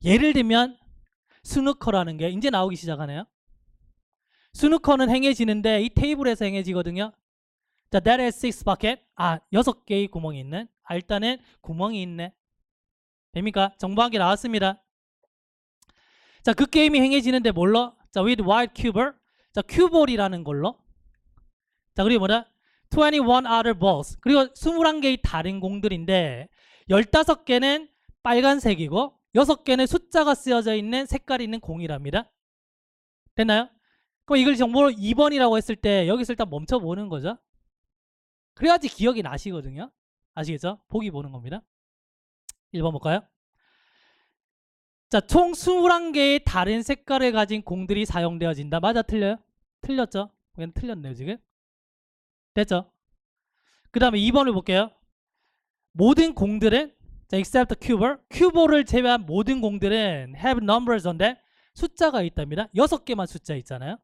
예를 들면 스누커라는 게 이제 나오기 시작하네요. 스누커는 행해지는데 이 테이블에서 행해지거든요. 자, that is 6 bucket. 6개의 구멍이 있는. 일단은 구멍이 있네. 됩니까? 정보한 게 나왔습니다. 자, 그 게임이 행해지는데 뭘로? 자, with white cue. 자, 큐볼이라는 걸로. 자, 그리고 뭐다? 21 other balls. 그리고 21개의 다른 공들인데 15개는 빨간색이고 6개는 숫자가 쓰여져 있는 색깔이 있는 공이랍니다. 됐나요? 그럼 이걸 정보로 2번이라고 했을 때 여기서 일단 멈춰보는 거죠. 그래야지 기억이 나시거든요. 아시겠죠? 보기 보는 겁니다. 1번 볼까요? 자, 총 21개의 다른 색깔을 가진 공들이 사용되어진다. 맞아, 틀려요? 틀렸죠? 얘는 틀렸네요, 지금. 됐죠? 그 다음에 2번을 볼게요. 모든 공들은 자, except cuber. cuber를 제외한 모든 공들은 have numbers인데 숫자가 있답니다. 6개만 숫자 있잖아요.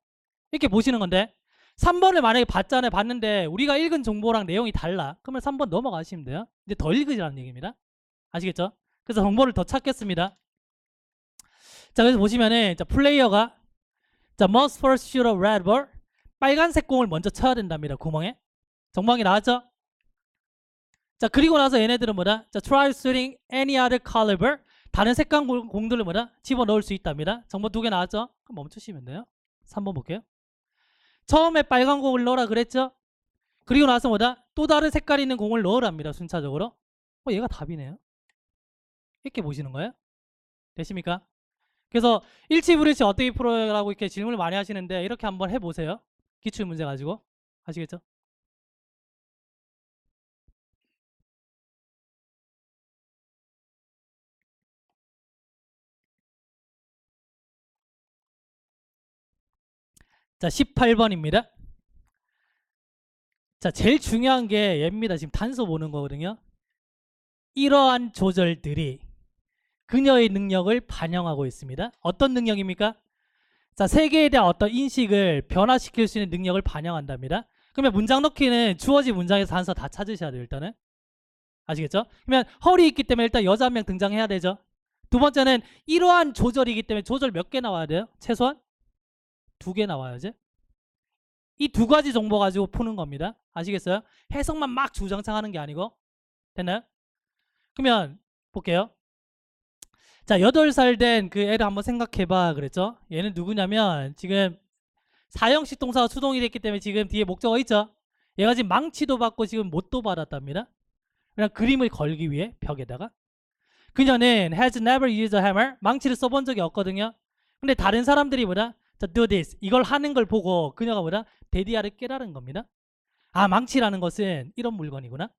이렇게 보시는 건데 3번을 만약에 봤는데 우리가 읽은 정보랑 내용이 달라. 그러면 3번 넘어가시면 돼요. 이제 더 읽으시라는 얘기입니다. 아시겠죠? 그래서 정보를 더 찾겠습니다. 자, 그래서 보시면은 자, 플레이어가 자, must first shoot a red ball. 빨간색 공을 먼저 쳐야 된답니다. 구멍에. 정보항이 나왔죠? 자, 그리고 나서 얘네들은 뭐다? 자, try shooting any other color ball. 다른 색깔 공들을 뭐다? 집어넣을 수 있답니다. 정보 2개 나왔죠? 그럼 멈추시면 돼요. 3번 볼게요. 처음에 빨간 공을 넣으라 그랬죠? 그리고 나서 뭐다? 또 다른 색깔 있는 공을 넣으랍니다. 순차적으로. 얘가 답이네요. 이렇게 보시는 거예요. 되십니까? 그래서 일치불일치 어떻게 풀어라고 이렇게 질문을 많이 하시는데 이렇게 한번 해보세요. 기출 문제 가지고. 아시겠죠? 자, 18번입니다. 자, 제일 중요한 게 얘입니다. 지금 단서 보는 거거든요. 이러한 조절들이 그녀의 능력을 반영하고 있습니다. 어떤 능력입니까? 자, 세계에 대한 어떤 인식을 변화시킬 수 있는 능력을 반영한답니다. 그러면 문장 넣기는 주어진 문장에서 단서 다 찾으셔야 돼요. 일단은. 아시겠죠? 그러면 헐이 있기 때문에 일단 여자 한 명 등장해야 되죠. 두 번째는 이러한 조절이기 때문에 조절 몇 개 나와야 돼요? 최소한 2개 나와야지. 이 두 가지 정보 가지고 푸는 겁니다. 아시겠어요? 해석만 막 주장창 하는 게 아니고. 됐나요? 그러면 볼게요. 자, 8살 된 그 애를 한번 생각해봐 그랬죠? 얘는 누구냐면 지금 사형식 동사가 수동이 됐기 때문에 지금 뒤에 목적어 있죠? 얘가 지금 망치도 받고 지금 못도 받았답니다. 그냥 그림을 걸기 위해 벽에다가. 그녀는 has never used a hammer. 망치를 써본 적이 없거든요. 근데 다른 사람들이 뭐다? 자, do this. 이걸 하는 걸 보고 그녀가 뭐다? 데디아를 깨달은 겁니다. 아, 망치라는 것은 이런 물건이구나.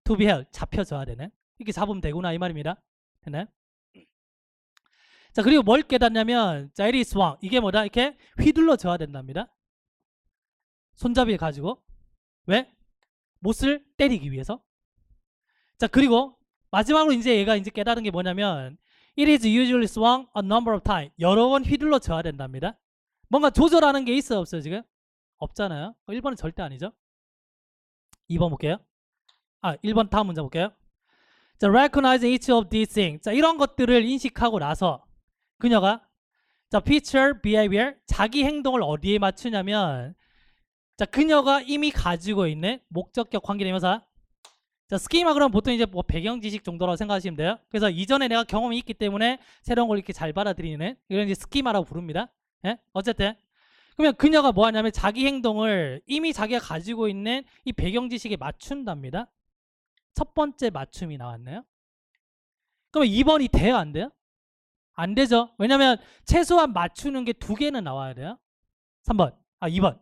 to be held. 잡혀줘야 되네. 이렇게 잡으면 되구나 이 말입니다. 됐나요? 자, 그리고 뭘 깨닫냐면 자, it is swung. 이게 뭐다? 이렇게 휘둘러 줘야 된답니다. 손잡이를 가지고. 왜? 못을 때리기 위해서. 자, 그리고 마지막으로 이제 얘가 이제 깨달은 게 뭐냐면 it is usually swung a number of times. 여러 번 휘둘러 줘야 된답니다. 뭔가 조절하는 게 있어요, 없어요, 지금? 없잖아요. 1번은 절대 아니죠. 2번 볼게요. 1번 다음 문제 볼게요. 자, recognize each of these things. 자, 이런 것들을 인식하고 나서 그녀가 자, feature, behavior, 자기 행동을 어디에 맞추냐면 자, 그녀가 이미 가지고 있는 목적격 관계대명사. 자, 스키마 그럼 보통 이제 뭐 배경 지식 정도라고 생각하시면 돼요. 그래서 이전에 내가 경험이 있기 때문에 새로운 걸 이렇게 잘 받아들이는 이런 이제 스키마라고 부릅니다. 예? 어쨌든 그러면 그녀가 뭐 하냐면 자기 행동을 이미 자기가 가지고 있는 이 배경 지식에 맞춘답니다. 첫 번째 맞춤이 나왔네요. 그럼 2번이 돼요, 안 돼요? 안 되죠. 왜냐면 최소한 맞추는 게 2개는 나와야 돼요. 3번. 2번.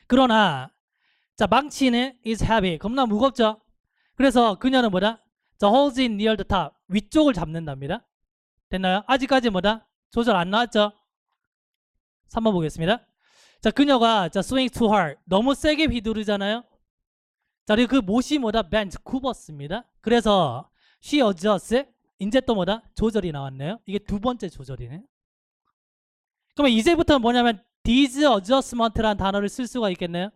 그러나 자, 망치는 is heavy. 겁나 무겁죠. 그래서 그녀는 뭐다? 자, holds it near the top. 위쪽을 잡는답니다. 됐나요? 아직까지 뭐다? 조절 안 나왔죠? 3번 보겠습니다. 자, 그녀가 자, swing too hard. 너무 세게 휘두르잖아요. 자, 그리고 그 못이 뭐다? bent, 굽었습니다. 그래서 she adjusts. 이제 또 뭐다? 조절이 나왔네요. 이게 2번째 조절이네. 그러면 이제부터 뭐냐면 these adjustment라는 단어를 쓸 수가 있겠네요.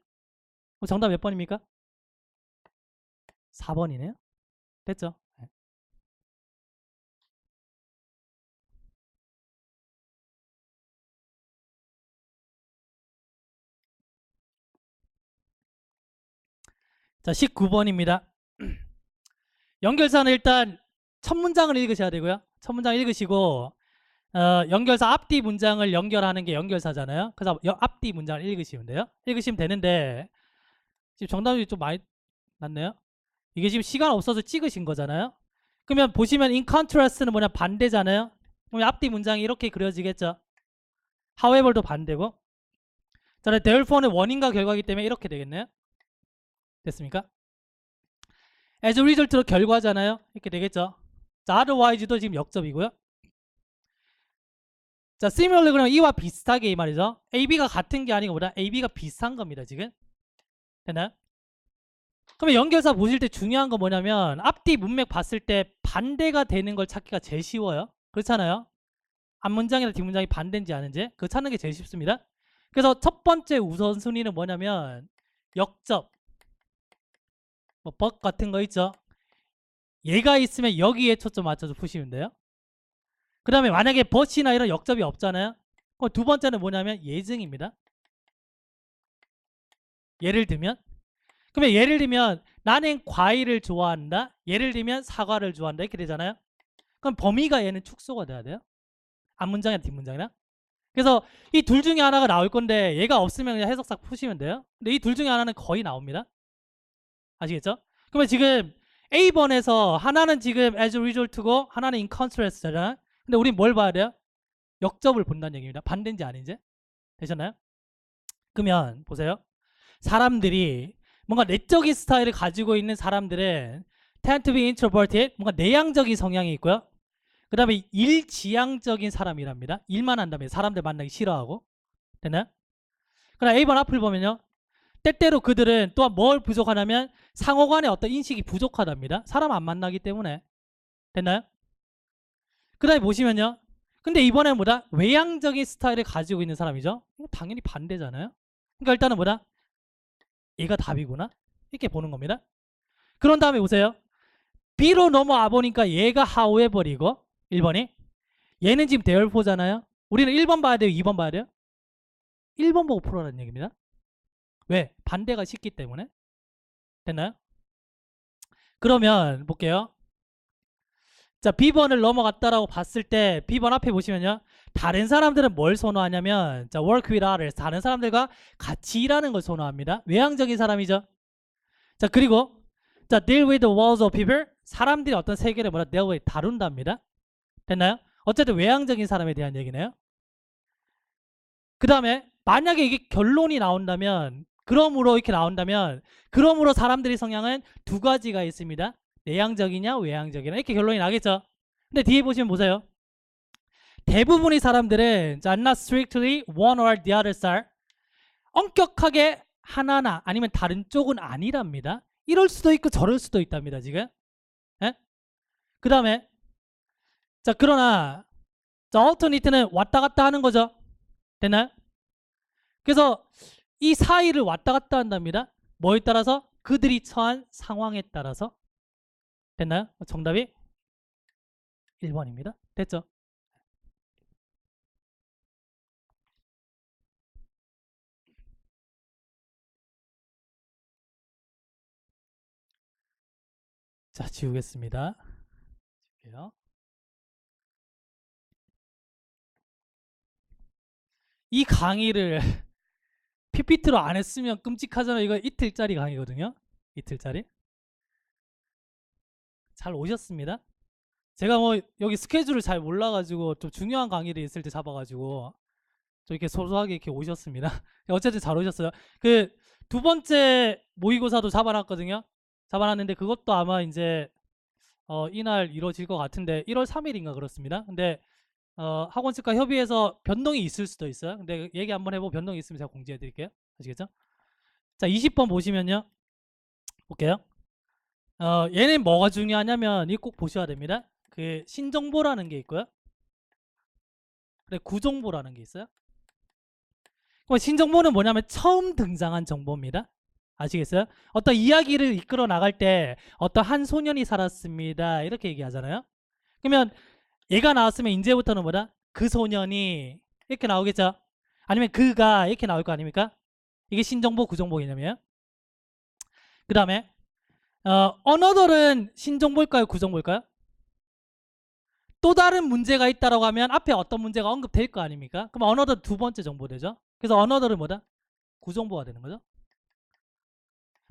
정답 몇 번입니까? 4번이네요. 됐죠? 네. 자, 19번입니다. 연결사는 일단 첫 문장을 읽으셔야 되고요. 첫 문장 읽으시고 연결사 앞뒤 문장을 연결하는 게 연결사잖아요. 그래서 앞뒤 문장을 읽으시면 돼요. 읽으시면 되는데 지금 정답이 좀 많이 났네요. 이게 지금 시간 없어서 찍으신 거잖아요. 그러면 보시면 in contrast는 뭐냐? 반대잖아요. 그러면 앞뒤 문장이 이렇게 그려지겠죠. however도 반대고. 자, therefore는 원인과 결과이기 때문에 이렇게 되겠네요. 됐습니까? as a result로 결과잖아요. 이렇게 되겠죠. 자, otherwise도 지금 역접이고요. 자, similarly 그러면 이와 비슷하게 이 말이죠. AB가 같은 게 아니고 뭐다? AB가 비슷한 겁니다, 지금. 됐나요? 그러면 연결사 보실 때 중요한 건 뭐냐면 앞뒤 문맥 봤을 때 반대가 되는 걸 찾기가 제일 쉬워요. 그렇잖아요. 앞문장이나 뒷문장이 반대인지 아닌지 그거 찾는 게 제일 쉽습니다. 그래서 첫 번째 우선순위는 뭐냐면 역접, 뭐 but 같은 거 있죠. 얘가 있으면 여기에 초점 맞춰서 푸시면 돼요. 그 다음에 만약에 but이나 이런 역접이 없잖아요. 그럼 두 번째는 뭐냐면 예증입니다. 예를 들면 그러면 예를 들면 나는 과일을 좋아한다. 예를 들면 사과를 좋아한다. 이렇게 되잖아요. 그럼 범위가 얘는 축소가 돼야 돼요. 앞문장이나 뒷문장이나. 그래서 이 둘 중에 하나가 나올 건데 얘가 없으면 그냥 해석사 푸시면 돼요. 근데 이 둘 중에 하나는 거의 나옵니다. 아시겠죠? 그러면 지금 A번에서 하나는 지금 as a result고 하나는 in contrast잖아. 근데 우린 뭘 봐야 돼요? 역접을 본다는 얘기입니다. 반대인지 아닌지. 되셨나요? 그러면 보세요. 사람들이 뭔가 내적인 스타일을 가지고 있는 사람들은 tend to be introverted, 뭔가 내향적인 성향이 있고요. 그 다음에 일지향적인 사람이랍니다. 일만 한다면 사람들 만나기 싫어하고. 됐나요? 그럼 A번 앞을 보면요. 때때로 그들은 또한 뭘 부족하냐면 상호간의 어떤 인식이 부족하답니다. 사람 안 만나기 때문에. 됐나요? 그 다음에 보시면요. 근데 이번에 뭐다? 외향적인 스타일을 가지고 있는 사람이죠. 당연히 반대잖아요. 그러니까 일단은 뭐다? 얘가 답이구나. 이렇게 보는 겁니다. 그런 다음에 보세요. B로 넘어와 보니까 얘가 however이고 1번이 얘는 지금 대열포잖아요. 우리는 1번 봐야 돼요? 2번 봐야 돼요? 1번 보고 풀어라는 얘기입니다. 왜? 반대가 쉽기 때문에. 됐나요? 그러면 볼게요. 자, B번을 넘어갔다라고 봤을 때 B번 앞에 보시면요. 다른 사람들은 뭘 선호하냐면 자, work with others. 다른 사람들과 같이 일하는 걸 선호합니다. 외향적인 사람이죠. 자, 그리고 자, deal with the walls of people. 사람들이 어떤 세계를 뭐라 deal with 다룬답니다. 됐나요? 어쨌든 외향적인 사람에 대한 얘기네요. 그 다음에 만약에 이게 결론이 나온다면 그러므로 이렇게 나온다면 그러므로 사람들의 성향은 두 가지가 있습니다. 내향적이냐 외향적이냐 이렇게 결론이 나겠죠. 근데 뒤에 보시면 보세요. 대부분의 사람들은 not strictly one or the other are 엄격하게 하나나 아니면 다른 쪽은 아니랍니다. 이럴 수도 있고 저럴 수도 있답니다. 지금. 그 다음에 자 그러나 자 alternate는 왔다 갔다 하는 거죠. 됐나요? 그래서 이 사이를 왔다 갔다 한답니다. 뭐에 따라서? 그들이 처한 상황에 따라서. 됐나요? 정답이 1번입니다. 됐죠? 자, 지우겠습니다. 지울게요. 이 강의를 PPT로 안 했으면 끔찍하잖아요. 이거 이틀짜리 강의거든요. 이틀짜리. 잘 오셨습니다. 제가 뭐 여기 스케줄을 잘 몰라가지고 좀 중요한 강의를 있을 때 잡아가지고 좀 이렇게 소소하게 이렇게 오셨습니다. 어쨌든 잘 오셨어요. 그 두 번째 모의고사도 잡아놨거든요. 잡아놨는데 그것도 아마 이제 이날 이루어질 것 같은데 1월 3일인가 그렇습니다. 근데 학원 측과 협의해서 변동이 있을 수도 있어요. 근데 얘기 한번 해보고 변동이 있으면 제가 공지해 드릴게요. 아시겠죠? 자, 20번 보시면요. 볼게요. 얘는 뭐가 중요하냐면 이거 꼭 보셔야 됩니다. 그 신정보라는 게 있고요. 그래, 구정보라는 게 있어요. 그럼 신정보는 뭐냐면 처음 등장한 정보입니다. 아시겠어요? 어떤 이야기를 이끌어 나갈 때 어떤 한 소년이 살았습니다. 이렇게 얘기하잖아요. 그러면 얘가 나왔으면 이제부터는 뭐다? 그 소년이 이렇게 나오겠죠? 아니면 그가 이렇게 나올 거 아닙니까? 이게 신정보, 구정보 개념이에요. 그 다음에 another는 신정보일까요? 구정보일까요? 또 다른 문제가 있다라고 하면 앞에 어떤 문제가 언급될 거 아닙니까? 그럼 another 두 번째 정보 되죠? 그래서 another는 뭐다? 구정보가 되는 거죠.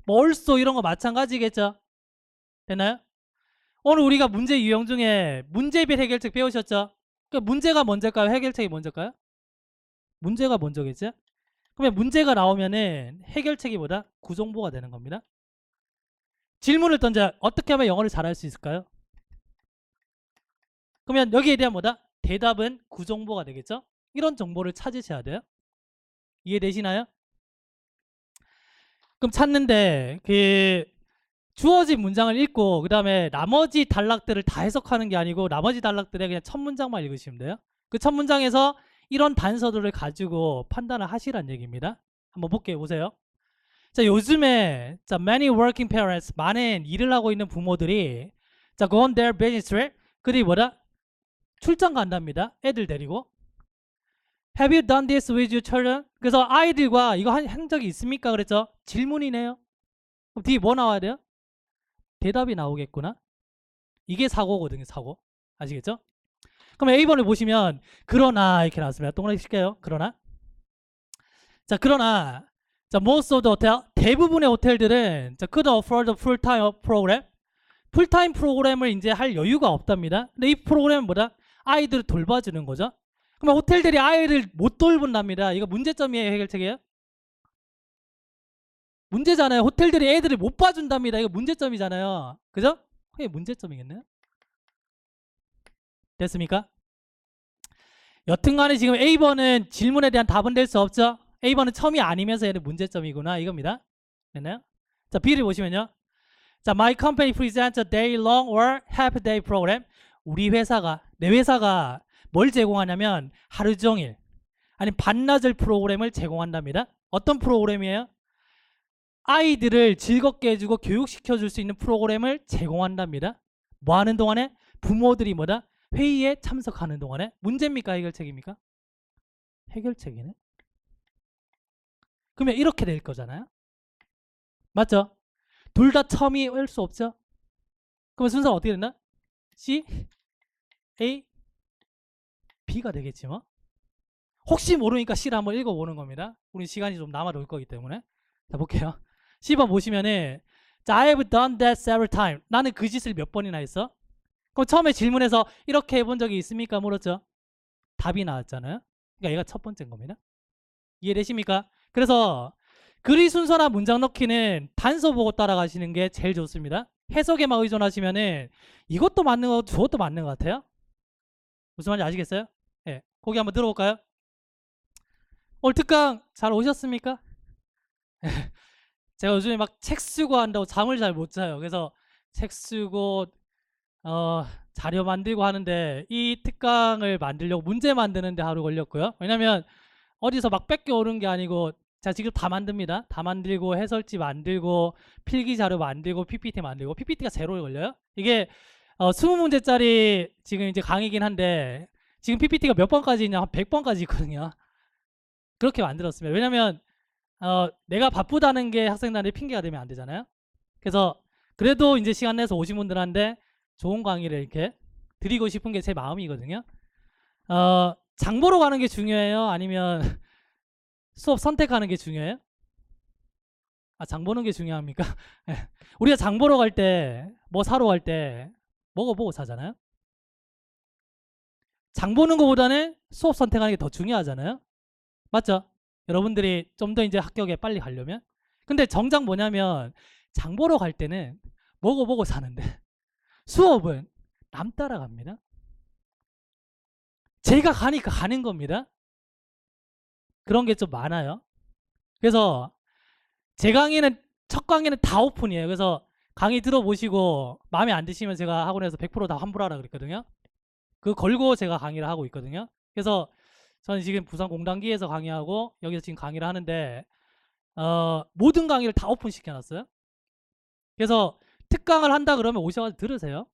뭐 also 이런 거 마찬가지겠죠? 됐나요? 오늘 우리가 문제 유형 중에 문제별 해결책 배우셨죠? 그러니까 문제가 먼저일까요? 해결책이 먼저일까요? 문제가 먼저겠죠? 그러면 문제가 나오면은 해결책이 뭐다? 구정보가 되는 겁니다. 질문을 던져 어떻게 하면 영어를 잘할 수 있을까요? 그러면 여기에 대한 뭐다? 대답은 구정보가 되겠죠? 이런 정보를 찾으셔야 돼요. 이해되시나요? 그럼 찾는데 그 주어진 문장을 읽고 그 다음에 나머지 단락들을 다 해석하는 게 아니고 나머지 단락들에 그냥 첫 문장만 읽으시면 돼요. 그 첫 문장에서 이런 단서들을 가지고 판단을 하시란 얘기입니다. 한번 볼게요. 보세요. 자, 요즘에 자, many working parents, 많은 일을 하고 있는 부모들이 자, go on their business trip. 그들이 뭐다? 출장 간답니다. 애들 데리고. Have you done this with your children? 그래서 아이들과 이거 한 적이 있습니까? 그랬죠? 질문이네요. 그럼 뒤에 뭐 나와야 돼요? 대답이 나오겠구나. 이게 사고거든요. 사고. 아시겠죠? 그럼 A번을 보시면 그러나 이렇게 나왔습니다. 동그라미 칠게요. 그러나 자 그러나 자 most of the hotel 대부분의 호텔들은 자 could afford a full-time program 풀타임 프로그램을 이제 할 여유가 없답니다. 근데 이 프로그램은 뭐다? 아이들을 돌봐주는 거죠. 그러면 호텔들이 아이를 못 돌본답니다. 이거 문제점이에요, 해결책이에요? 문제잖아요. 호텔들이 애들을 못 봐준답니다. 이거 문제점이잖아요. 그죠? 그게 문제점이겠네요. 됐습니까? 여튼간에 지금 A번은 질문에 대한 답은 될 수 없죠. A번은 첨이 아니면서 얘는 문제점이구나 이겁니다. 됐나요? 자, B를 보시면요. 자, my company presents a day-long or half-day program. 우리 회사가, 내 회사가 뭘 제공하냐면 하루 종일 아니 반나절 프로그램을 제공한답니다. 어떤 프로그램이에요? 아이들을 즐겁게 해주고 교육시켜줄 수 있는 프로그램을 제공한답니다. 뭐 하는 동안에? 부모들이 뭐다? 회의에 참석하는 동안에. 문제입니까? 해결책입니까? 해결책이네. 그러면 이렇게 될 거잖아요. 맞죠? 둘 다 첨이 올 수 없죠? 그러면 순서가 어떻게 된다? C, A, B가 되겠지 뭐. 혹시 모르니까 C를 한번 읽어보는 겁니다. 우리 시간이 좀 남아돌 거기 때문에. 자, 볼게요. C번 보시면은 자, I have done that several times. 나는 그 짓을 몇 번이나 했어? 그럼 처음에 질문에서 이렇게 해본 적이 있습니까? 물었죠. 답이 나왔잖아요. 그러니까 얘가 첫 번째인 겁니다. 이해되십니까? 그래서 글의 순서나 문장 넣기는 단서 보고 따라가시는 게 제일 좋습니다. 해석에만 의존하시면은 이것도 맞는 거 저것도 맞는 것 같아요. 무슨 말인지 아시겠어요? 네, 거기 한번 들어볼까요? 오늘 특강 잘 오셨습니까? 제가 요즘에 막 책 쓰고 한다고 잠을 잘 못 자요. 그래서 책 쓰고 자료 만들고 하는데 이 특강을 만들려고 문제 만드는데 하루 걸렸고요. 왜냐면 어디서 막 뺏겨오는 게 아니고 제가 지금 다 만듭니다. 다 만들고 해설지 만들고 필기 자료 만들고 PPT 만들고 PPT가 제일 오래 걸려요. 이게 20문제짜리 지금 이제 강의긴 한데 지금 PPT가 몇 번까지 있냐? 한 100번까지 있거든요. 그렇게 만들었습니다. 왜냐면 내가 바쁘다는 게 학생들한테 핑계가 되면 안 되잖아요. 그래서 그래도 이제 시간 내서 오신 분들한테 좋은 강의를 이렇게 드리고 싶은 게 제 마음이거든요. 장 보러 가는 게 중요해요? 아니면 수업 선택하는 게 중요해요? 장 보는 게 중요합니까? 우리가 장 보러 갈 때, 뭐 사러 갈 때 먹어보고 사잖아요. 장 보는 것보다는 수업 선택하는 게 더 중요하잖아요. 맞죠? 여러분들이 좀 더 이제 합격에 빨리 가려면. 근데 정작 뭐냐면 장 보러 갈 때는 먹어보고 사는데 수업은 남 따라갑니다. 제가 가니까 가는 겁니다. 그런 게 좀 많아요. 그래서 제 강의는 첫 강의는 다 오픈이에요. 그래서 강의 들어보시고 마음에 안 드시면 제가 학원에서 100% 다 환불하라 그랬거든요. 그거 걸고 제가 강의를 하고 있거든요. 그래서 저는 지금 부산 공단기에서 강의하고 여기서 지금 강의를 하는데 모든 강의를 다 오픈 시켜놨어요. 그래서 특강을 한다 그러면 오셔가지고 들으세요.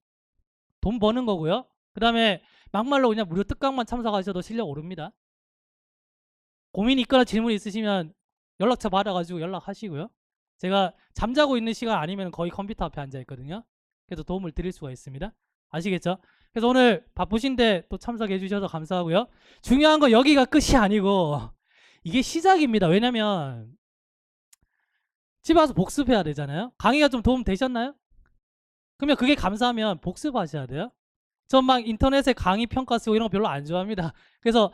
돈 버는 거고요. 그 다음에 막말로 그냥 무료 특강만 참석하셔도 실력 오릅니다. 고민이 있거나 질문이 있으시면 연락처 받아가지고 연락하시고요. 제가 잠자고 있는 시간 아니면 거의 컴퓨터 앞에 앉아 있거든요. 그래서 도움을 드릴 수가 있습니다. 아시겠죠? 그래서 오늘 바쁘신데 또 참석해 주셔서 감사하고요. 중요한 건 여기가 끝이 아니고 이게 시작입니다. 왜냐면 집에 와서 복습해야 되잖아요. 강의가 좀 도움 되셨나요? 그러면 그게 감사하면 복습하셔야 돼요. 전 막 인터넷에 강의 평가 쓰고 이런 거 별로 안 좋아합니다. 그래서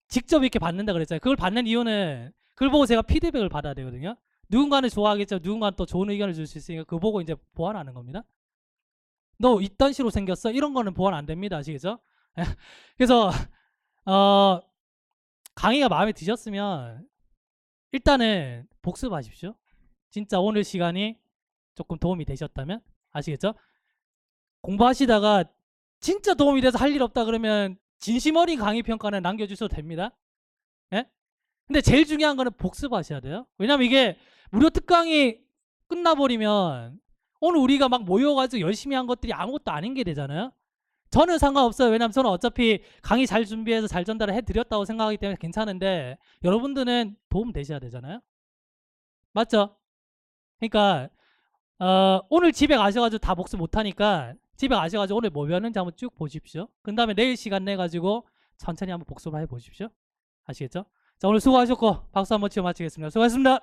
직접 이렇게 받는다 그랬잖아요. 그걸 받는 이유는 그걸 보고 제가 피드백을 받아야 되거든요. 누군가는 좋아하겠죠. 누군가는 또 좋은 의견을 줄 수 있으니까 그거 보고 이제 보완하는 겁니다. 너 이딴 식으로 생겼어? 이런 거는 보완 안 됩니다. 아시겠죠? 그래서 강의가 마음에 드셨으면 일단은 복습하십시오. 진짜 오늘 시간이 조금 도움이 되셨다면. 아시겠죠? 공부하시다가 진짜 도움이 돼서 할 일 없다 그러면 진심 어린 강의 평가는 남겨주셔도 됩니다. 예? 근데 제일 중요한 거는 복습하셔야 돼요. 왜냐면 이게 무료 특강이 끝나버리면 오늘 우리가 막 모여가지고 열심히 한 것들이 아무것도 아닌 게 되잖아요. 저는 상관없어요. 왜냐면 저는 어차피 강의 잘 준비해서 잘 전달을 해드렸다고 생각하기 때문에 괜찮은데 여러분들은 도움 되셔야 되잖아요. 맞죠? 그러니까 오늘 집에 가셔가지고 다 복습 못하니까 집에 가셔가지고 오늘 뭐 배웠는지 한번 쭉 보십시오. 그 다음에 내일 시간 내가지고 천천히 한번 복습을 해보십시오. 아시겠죠? 자, 오늘 수고하셨고 박수 한번 치고 마치겠습니다. 수고하셨습니다.